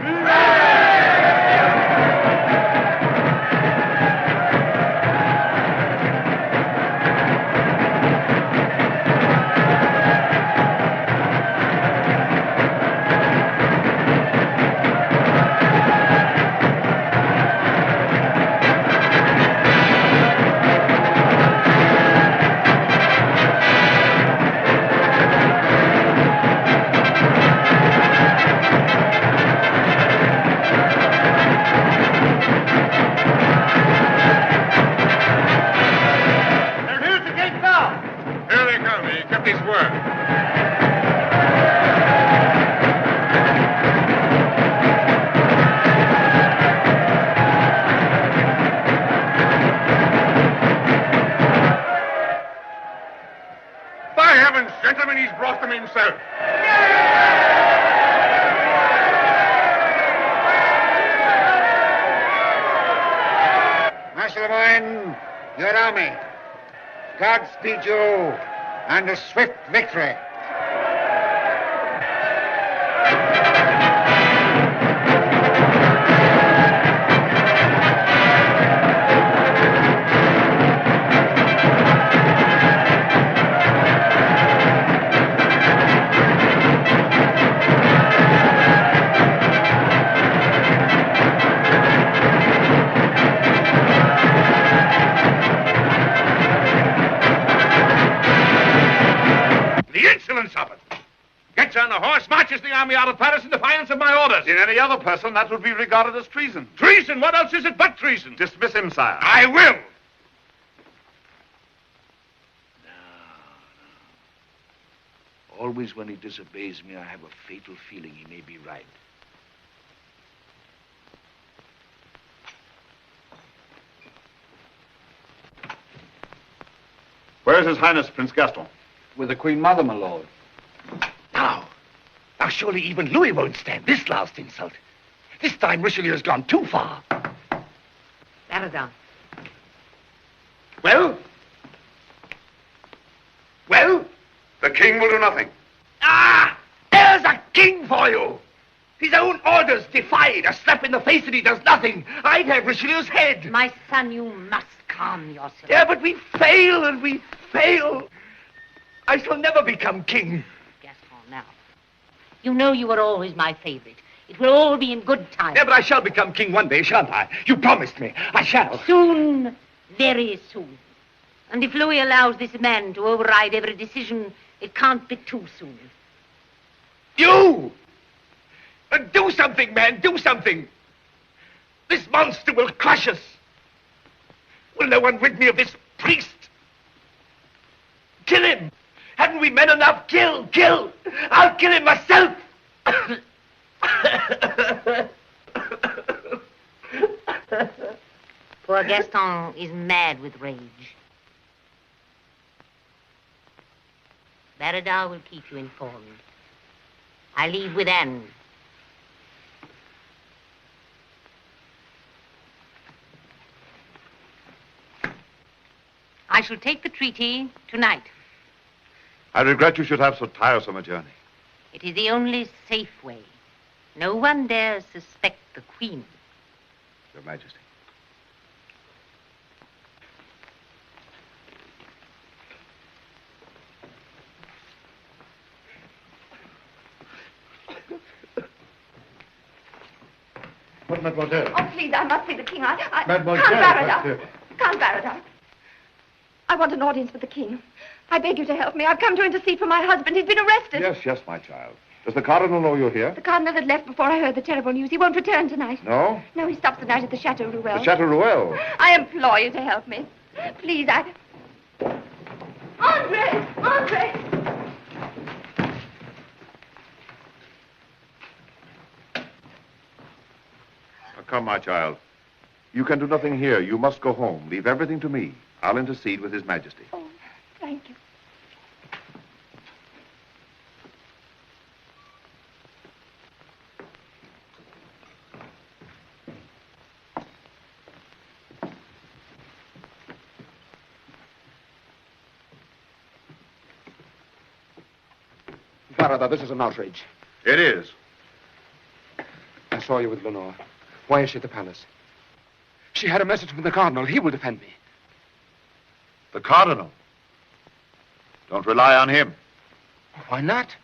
Marshal Lemoyne, your army. Godspeed you and a swift victory. Gets on the horse, marches the army out of Paris in defiance of my orders. In any other person, that would be regarded as treason. Treason? What else is it but treason? Dismiss him, sire. I will. Always when he disobeys me, I have a fatal feeling he may be right. Where is His Highness, Prince Gaston? With the Queen Mother, my lord. Now surely even Louis won't stand this last insult. This time Richelieu has gone too far. Baradin. Well? Well? The king will do nothing. Ah! There's a king for you! His own orders defied, a slap in the face and he does nothing. I'd have Richelieu's head. My son, you must calm yourself. Yeah, but we fail and we fail. I shall never become king. Gaston, now. You know you were always my favorite. It will all be in good time. Yeah, but I shall become king one day, shan't I? You promised me. I shall. Soon. Very soon. And if Louis allows this man to override every decision, it can't be too soon. You! Do something, man, do something. This monster will crush us. Will no one rid me of this priest? Kill him. Haven't we men enough? Kill. I'll kill him myself. Poor Gaston is mad with rage. Baradin will keep you informed. I leave with Anne. I shall take the treaty tonight. I regret you should have so tiresome a journey. It is the only safe way. No one dares suspect the Queen. Your Majesty. But, mademoiselle. Oh, please, I must see the king. Mademoiselle, Count Baradin. I want an audience with the king. I beg you to help me. I've come to intercede for my husband. He's been arrested. Yes, my child. Does the Cardinal know you're here? The Cardinal had left before I heard the terrible news. He won't return tonight. No? No, he stops the night at the Chateau Ruel. The Chateau Ruel? I implore you to help me. Please, Andre! Come, my child. You can do nothing here. You must go home. Leave everything to me. I'll intercede with His Majesty. Oh, thank you. Baradin, this is an outrage. It is. I saw you with Lenore. Why is she at the palace? She had a message from the Cardinal. He will defend me. The Cardinal? Don't rely on him. Why not?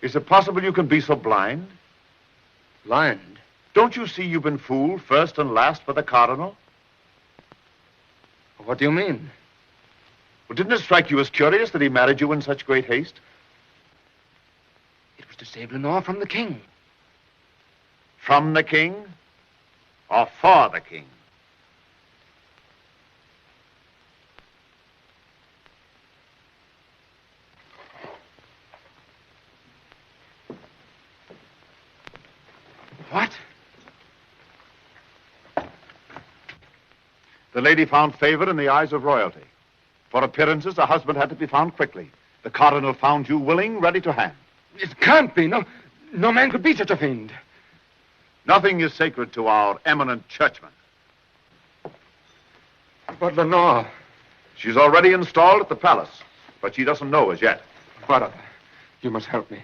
Is it possible you can be so blind? Blind? Don't you see you've been fooled first and last by the Cardinal? What do you mean? Well, didn't it strike you as curious that he married you in such great haste? It was to save Lenore from the king. From the king? Or for the king? What? The lady found favor in the eyes of royalty. For appearances, a husband had to be found quickly. The Cardinal found you willing, ready to hand. It can't be. No man could be such a fiend. Nothing is sacred to our eminent churchman. But Lenore... She's already installed at the palace, but she doesn't know as yet. Baradin, you must help me.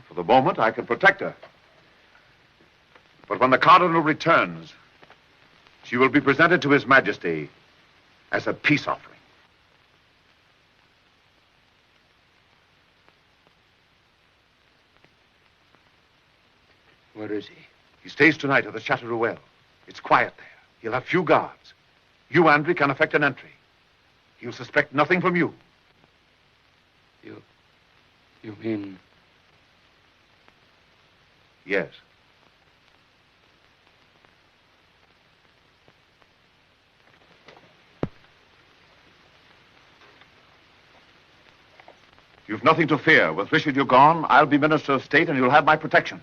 For the moment, I can protect her. But when the Cardinal returns, she will be presented to His Majesty as a peace offering. Where is he? He stays tonight at the Chateau Ruel. It's quiet there. He'll have few guards. You, Andre, can effect an entry. He'll suspect nothing from you. You mean... Yes. You've nothing to fear. With Richelieu gone, I'll be Minister of State and you'll have my protection.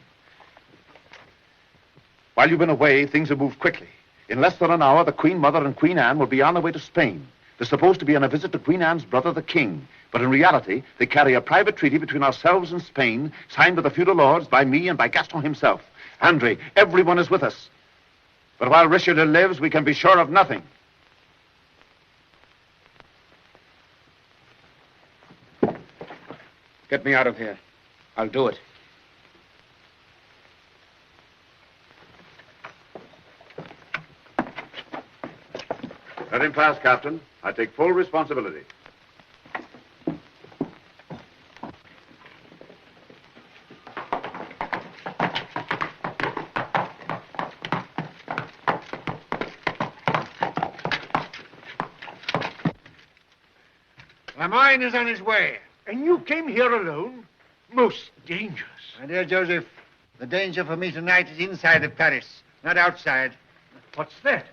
While you've been away, things have moved quickly. In less than an hour, the Queen Mother and Queen Anne will be on their way to Spain. They're supposed to be on a visit to Queen Anne's brother, the king. But in reality, they carry a private treaty between ourselves and Spain, signed with the feudal lords by me and by Gaston himself. Andre, everyone is with us. But while Richelieu lives, we can be sure of nothing. Get me out of here. I'll do it. Let him pass, Captain. I take full responsibility. Maureen is on his way. And you came here alone? Most dangerous. My dear Joseph, the danger for me tonight is inside of Paris, not outside. What's that?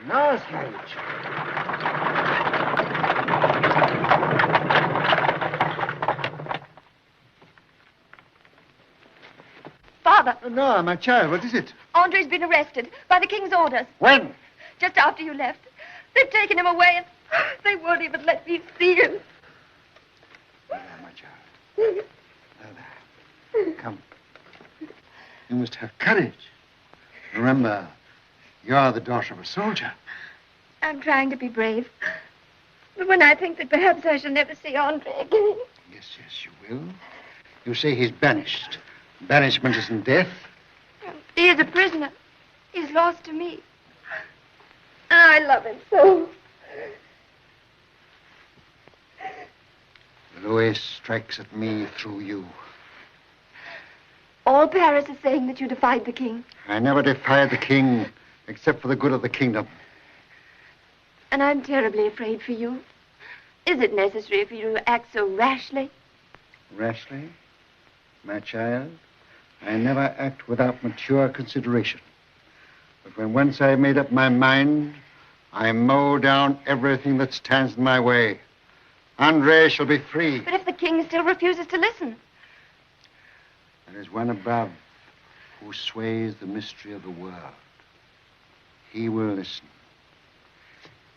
Nurse carriage. Father, No, my child, what is it? Andre's been arrested by the king's orders. When? Just after you left. They've taken him away and they won't even let me see him. There, my child. There. Come. You must have courage. Remember, you're the daughter of a soldier. I'm trying to be brave. But when I think that perhaps I shall never see Andre again. Yes, you will. You say he's banished. Banishment isn't death. He is a prisoner. He's lost to me. I love him so. Louis strikes at me through you. All Paris is saying that you defied the king. I never defied the king, except for the good of the kingdom. And I'm terribly afraid for you. Is it necessary for you to act so rashly? Rashly? My child, I never act without mature consideration. But when once I've made up my mind, I mow down everything that stands in my way. Andre shall be free. But if the king still refuses to listen? There is one above who sways the mystery of the world. He will listen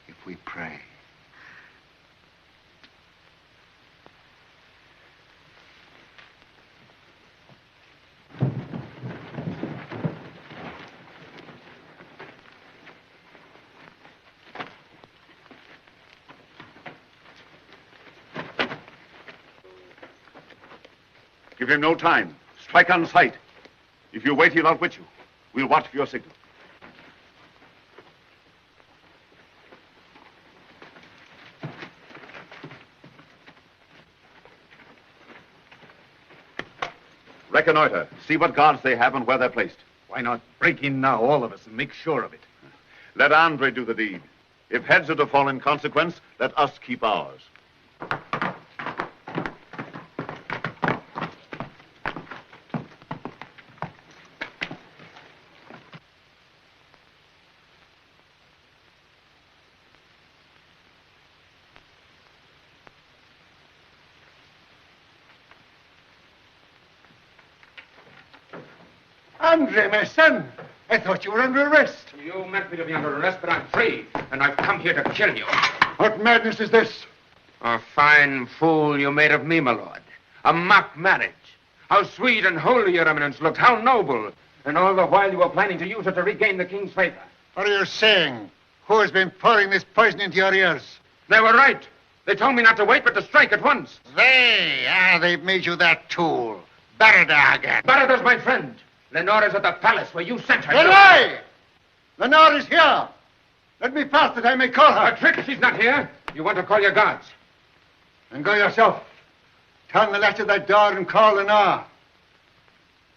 if we pray. Give him no time. Strike on sight. If you wait, he'll outwit you. We'll watch for your signal. Reconnoiter. See what guards they have and where they're placed. Why not break in now, all of us, and make sure of it? Let Andre do the deed. If heads are to fall in consequence, let us keep ours. Andre, my son, I thought you were under arrest. You meant me to be under arrest, but I'm free, and I've come here to kill you. What madness is this? A fine fool you made of me, my lord. A mock marriage. How sweet and holy your eminence looked, how noble. And all the while you were planning to use it to regain the king's favor. What are you saying? Who has been pouring this poison into your ears? They were right. They told me not to wait, but to strike at once. They've made you that tool. Barada again. Barada's my friend. Lenore's at the palace where you sent her. They lie! Lenore is here. Let me pass that I may call her. A trick, she's not here. You want to call your guards. Then go yourself. Turn the latch of that door and call Lenore.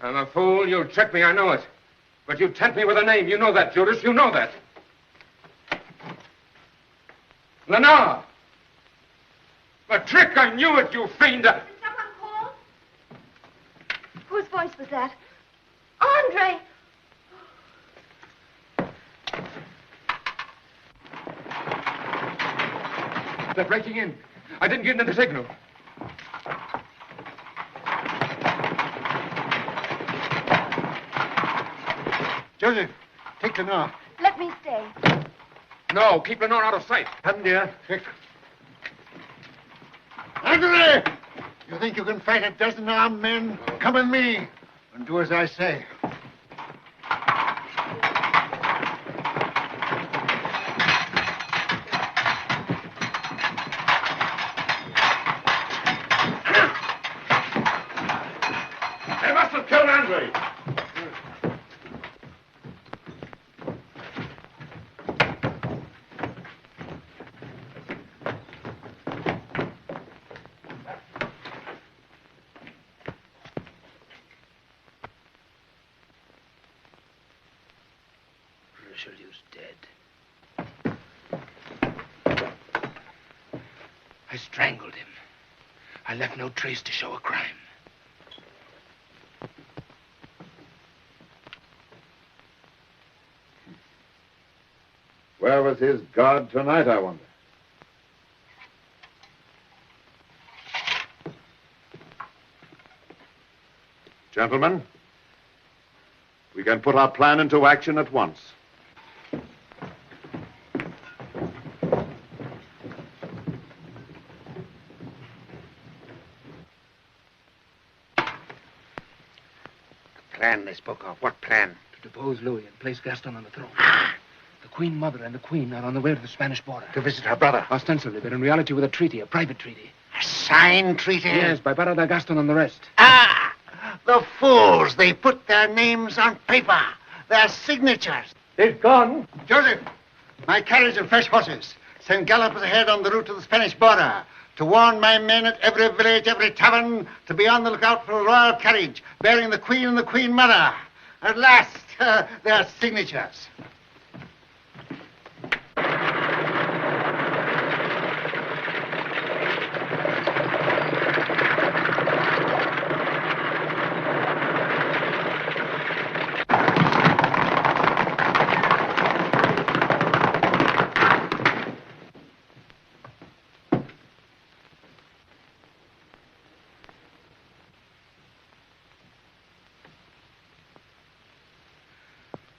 I'm a fool. You'll trick me, I know it. But you tempt me with a name. You know that, Judas. You know that. Lenore! A trick, I knew it, you fiend. Did someone call? Whose voice was that? Andre! They're breaking in. I didn't give them the signal. Joseph, take Lenore. Let me stay. No, keep Lenore out of sight. Come, dear. Andre! You think you can fight a dozen armed men? Come with me and do as I say. They must have killed Andre. Richelieu's dead. I strangled him. I left no trace to show a crime. Where was his guard tonight, I wonder? Gentlemen, we can put our plan into action at once. Plan they spoke of. What plan? To depose Louis and place Gaston on the throne. The Queen Mother and the Queen are on the way to the Spanish border. To visit her brother. Ostensibly, but in reality with a treaty, a private treaty. A signed treaty? Yes, by Barada, Gaston, and the rest. Ah! The fools! They put their names on paper. Their signatures. They've gone. Joseph, my carriage and fresh horses. Send gallopers ahead on the route to the Spanish border to warn my men at every village, every tavern, to be on the lookout for a royal carriage bearing the Queen and the Queen Mother. At last, their signatures.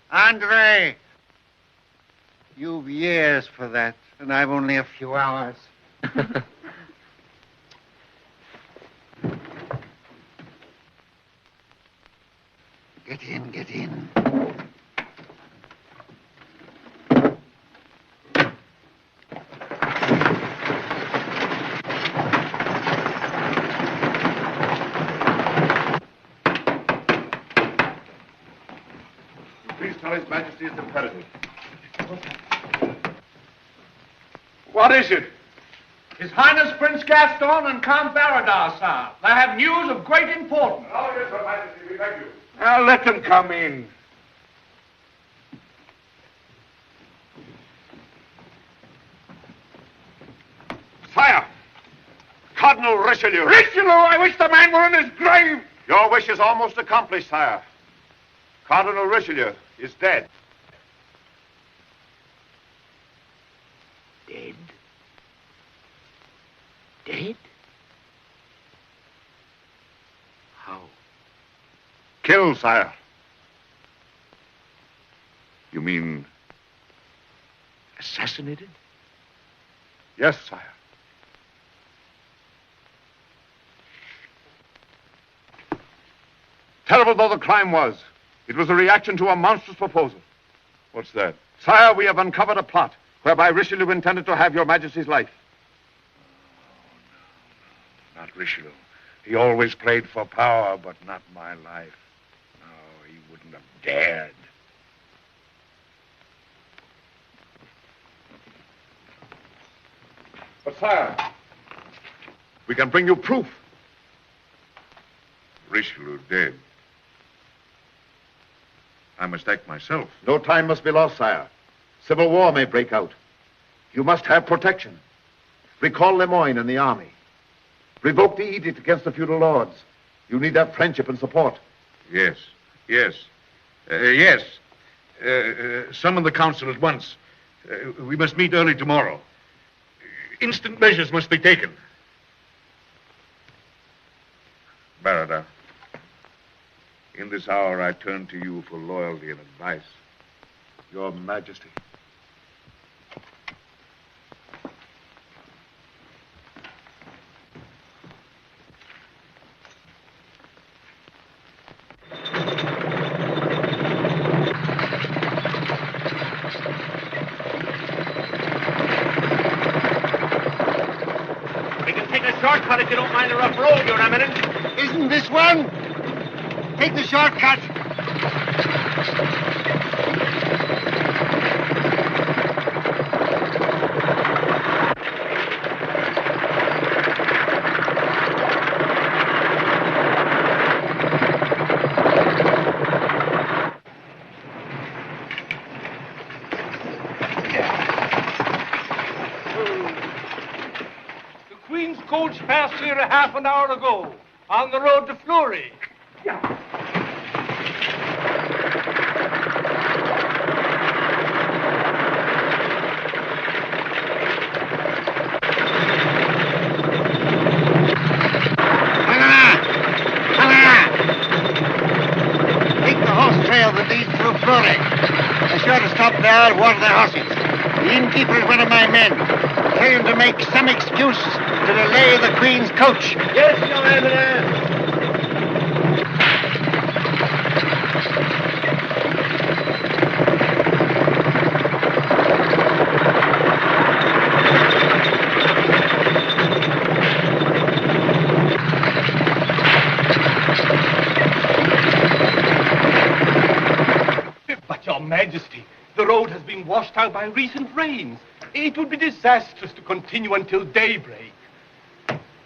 Andre, you've years for that, and I've only a few hours. Get in, get in. Please tell His Majesty it's imperative. What is it? His Highness Prince Gaston and Count Baradar, sir. They have news of great importance. Oh, yes, Your Majesty, we beg you. Now let them come in. Sire, Cardinal Richelieu. Richelieu, I wish the man were in his grave. Your wish is almost accomplished, sire. Cardinal Richelieu is dead. Dead? Dead? How? Killed, sire. You mean Assassinated? yes, sire. Terrible though the crime was, it was a reaction to a monstrous proposal. What's that? Sire, we have uncovered a plot whereby Richelieu intended to have Your Majesty's life. Not Richelieu. He always played for power, but not my life. No, he wouldn't have dared. But, sire, we can bring you proof. Richelieu dead. I must act myself. No time must be lost, sire. Civil war may break out. You must have protection. Recall Lemoyne and the army. Revoke the edict against the feudal lords. You need their friendship and support. Yes, yes. Yes. Summon the council at once. We must meet early tomorrow. Instant measures must be taken. Barada, in this hour I turn to you for loyalty and advice. Your Majesty. We can take a shortcut if you don't mind the rough road, Your Eminence. Isn't this one? Take the shortcut. The Queen's coach passed here a half an hour ago, on the road to Fleury. Take the horse trail that leads through Fleury. They're sure to stop there and water their horses. The innkeeper is one of my men. Tell him to make some excuse to delay the Queen's coach. Yes, Your Eminence. But, Your Majesty, the road has been washed out by recent rains. It would be disastrous to continue until daybreak.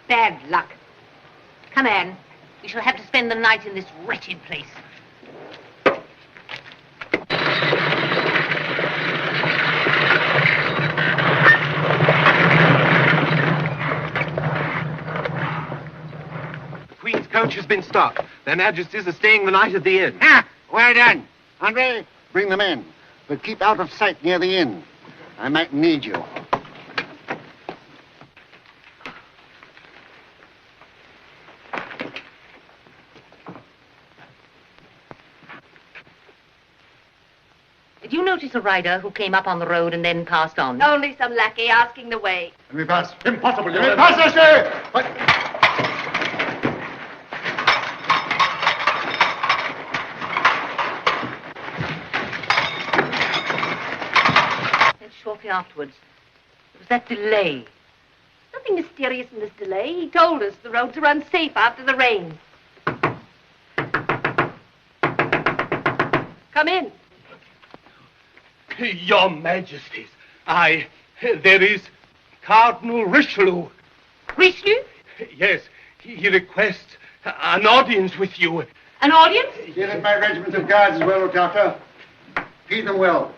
Bad luck. Come, Anne. We shall have to spend the night in this wretched place. The Queen's coach has been stopped. Their Majesties are staying the night at the inn. Ah, well done. Andre, bring them in. But keep out of sight near the inn. I might need you. Did you notice a rider who came up on the road and then passed on? Only some lackey asking the way. Let me pass. Impossible, Let me pass, I say! What? Then shortly afterwards, there was that delay. Nothing mysterious in this delay. He told us the roads are unsafe after the rain. Come in. Your Majesties, there is Cardinal Richelieu. Richelieu? Yes, he requests an audience with you. An audience? See that my regiment of guards is well looked after. Feed them well.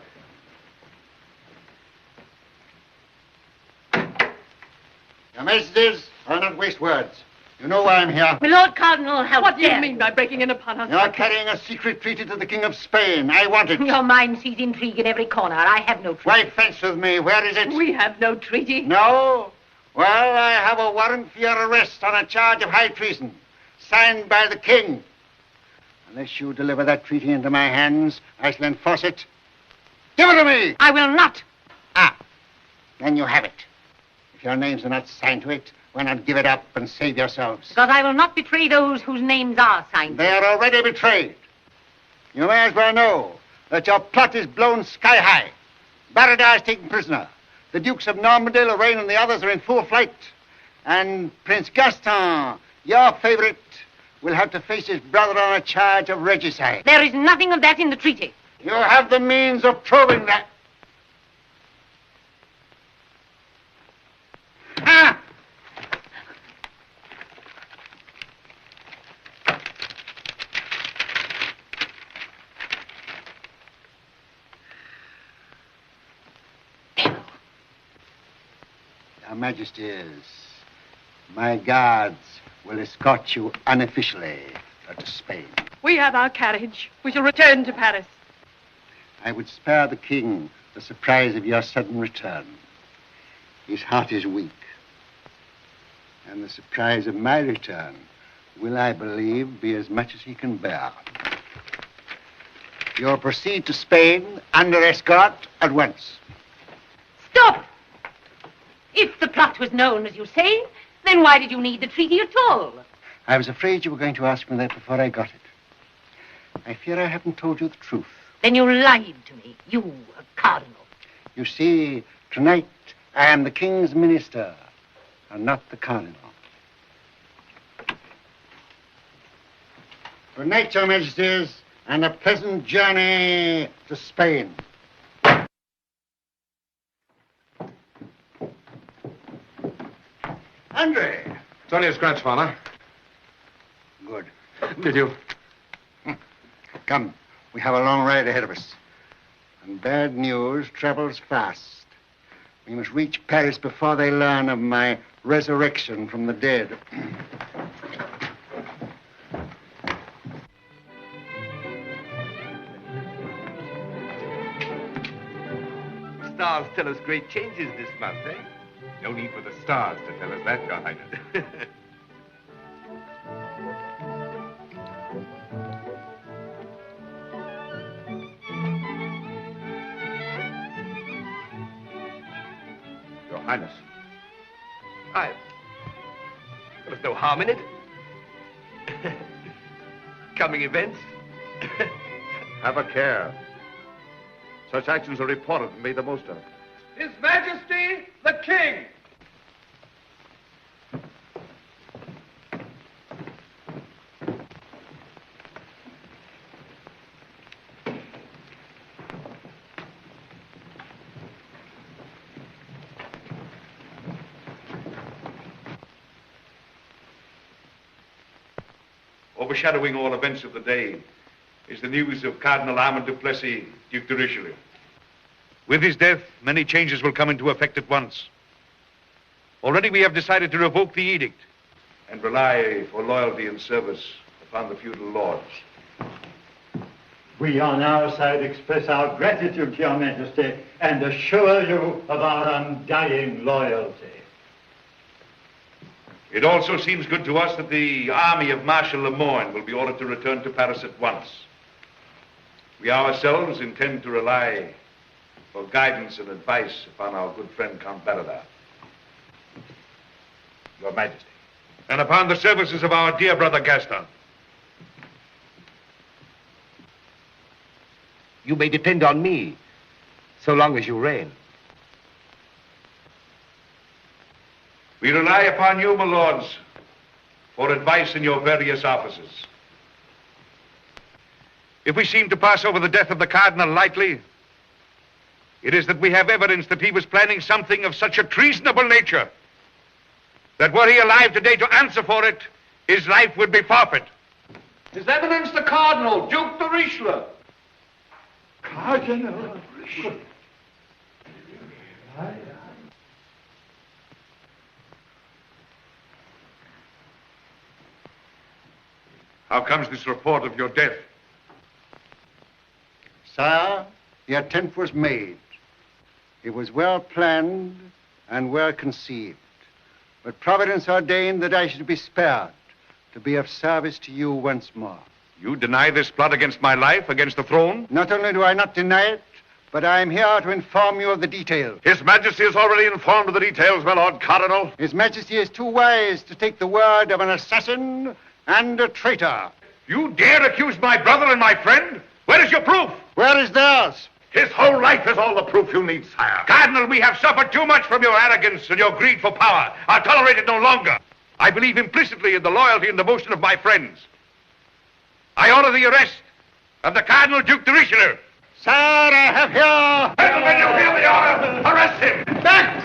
Your Majesties, I'll not waste words. You know why I'm here. My Lord Cardinal, how What do you dare mean by breaking in upon us? You're carrying a secret treaty to the King of Spain. I want it. Your mind sees intrigue in every corner. I have no treaty. Why fence with me? Where is it? We have no treaty. No? Well, I have a warrant for your arrest on a charge of high treason, signed by the King. Unless you deliver that treaty into my hands, I shall enforce it. Give it to me! I will not. Ah, then you have it. If your names are not signed to it, why not give it up and save yourselves? Because I will not betray those whose names are signed. They are already betrayed. You may as well know that your plot is blown sky high. Barada is taken prisoner. The Dukes of Normandy, Lorraine, and the others are in full flight. And Prince Gaston, your favorite, will have to face his brother on a charge of regicide. There is nothing of that in the treaty. You have the means of proving that. Ah! Your Majesties, my guards will escort you unofficially to Spain. We have our carriage. We shall return to Paris. I would spare the king the surprise of your sudden return. His heart is weak. And the surprise of my return will, I believe, be as much as he can bear. You'll proceed to Spain under escort at once. Stop! If the plot was known, as you say, then why did you need the treaty at all? I was afraid you were going to ask me that before I got it. I fear I haven't told you the truth. Then you lied to me, you, a cardinal. You see, tonight I am the king's minister and not the cardinal. Good night, your majesties, and a pleasant journey to Spain. Andre! It's only a scratch, Father. Good. Did you? Come, we have a long ride ahead of us. And bad news travels fast. We must reach Paris before they learn of my resurrection from the dead. Stars tell us great changes this month, eh? No need for the stars to tell us that, Your Highness. Your Highness. There's no harm in it. Coming events. Have a care. Such actions are reported and made the most of. His Majesty, the King! Overshadowing all events of the day is the news of Cardinal Armand du Plessis, Duc de Richelieu. With his death, many changes will come into effect at once. Already we have decided to revoke the edict and rely for loyalty and service upon the feudal lords. We on our side express our gratitude to your majesty and assure you of our undying loyalty. It also seems good to us that the army of Marshal Lemoyne will be ordered to return to Paris at once. We ourselves intend to rely for guidance and advice upon our good friend Count Baradar. Your Majesty. And upon the services of our dear brother Gaston. You may depend on me, so long as you reign. We rely upon you, my lords, for advice in your various offices. If we seem to pass over the death of the Cardinal lightly, it is that we have evidence that he was planning something of such a treasonable nature that were he alive today to answer for it, his life would be forfeit. His Eminence the Cardinal, Duc de Richelieu. Cardinal Richelieu. How comes this report of your death? Sire, the attempt was made. It was well planned and well conceived. But Providence ordained that I should be spared to be of service to you once more. You deny this plot against my life, against the throne? Not only do I not deny it, but I am here to inform you of the details. His Majesty is already informed of the details, my Lord Cardinal. His Majesty is too wise to take the word of an assassin and a traitor. You dare accuse my brother and my friend? Where is your proof? Where is theirs? His whole life is all the proof you need, sire. Cardinal, we have suffered too much from your arrogance and your greed for power. I'll tolerate it no longer. I believe implicitly in the loyalty and devotion of my friends. I order the arrest of the Cardinal Duc de Richelieu. Sir, I have here... Gentlemen, you hear the order. Arrest him. Back!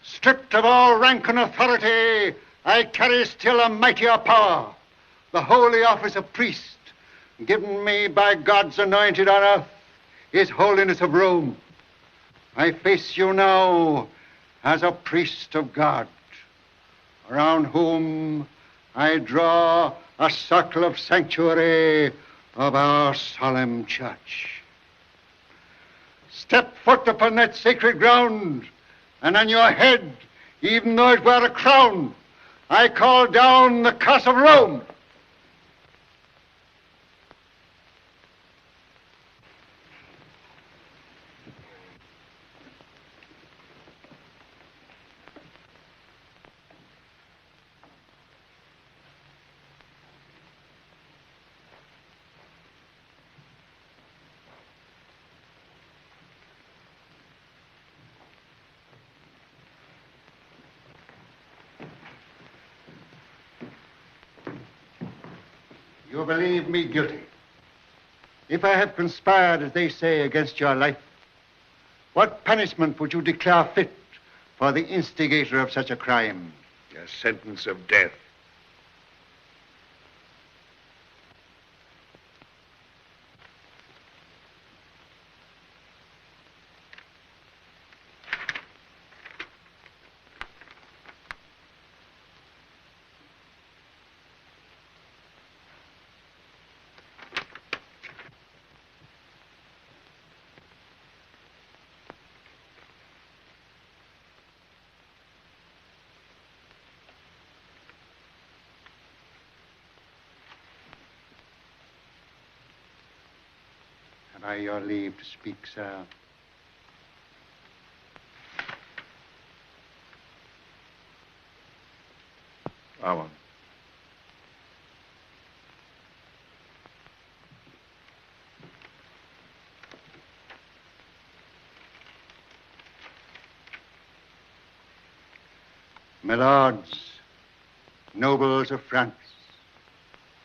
Stripped of all rank and authority, I carry still a mightier power, the holy office of priest, given me by God's anointed on earth, His Holiness of Rome. I face you now as a priest of God, around whom I draw a circle of sanctuary of our solemn church. Step foot upon that sacred ground, and on your head, even though it were a crown, I call down the curse of Rome. You believe me guilty. If I have conspired, as they say, against your life, what punishment would you declare fit for the instigator of such a crime? A sentence of death. Have I your leave to speak, sir? Go on. My lords, nobles of France,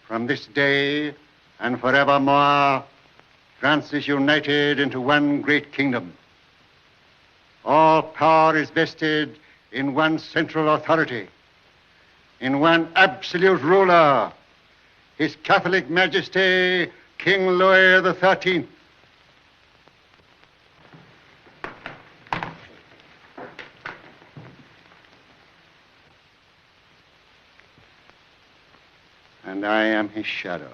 from this day and forevermore, France is united into one great kingdom. All power is vested in one central authority, in one absolute ruler, His Catholic Majesty, King Louis XIII. And I am his shadow.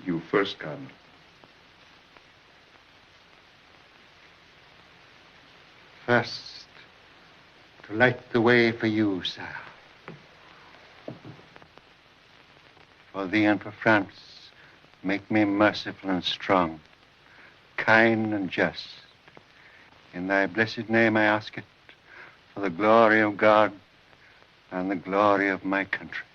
You first, Cardinal. First, to light the way for you, sir. For thee and for France, make me merciful and strong, kind and just. In thy blessed name I ask it, for the glory of God and the glory of my country.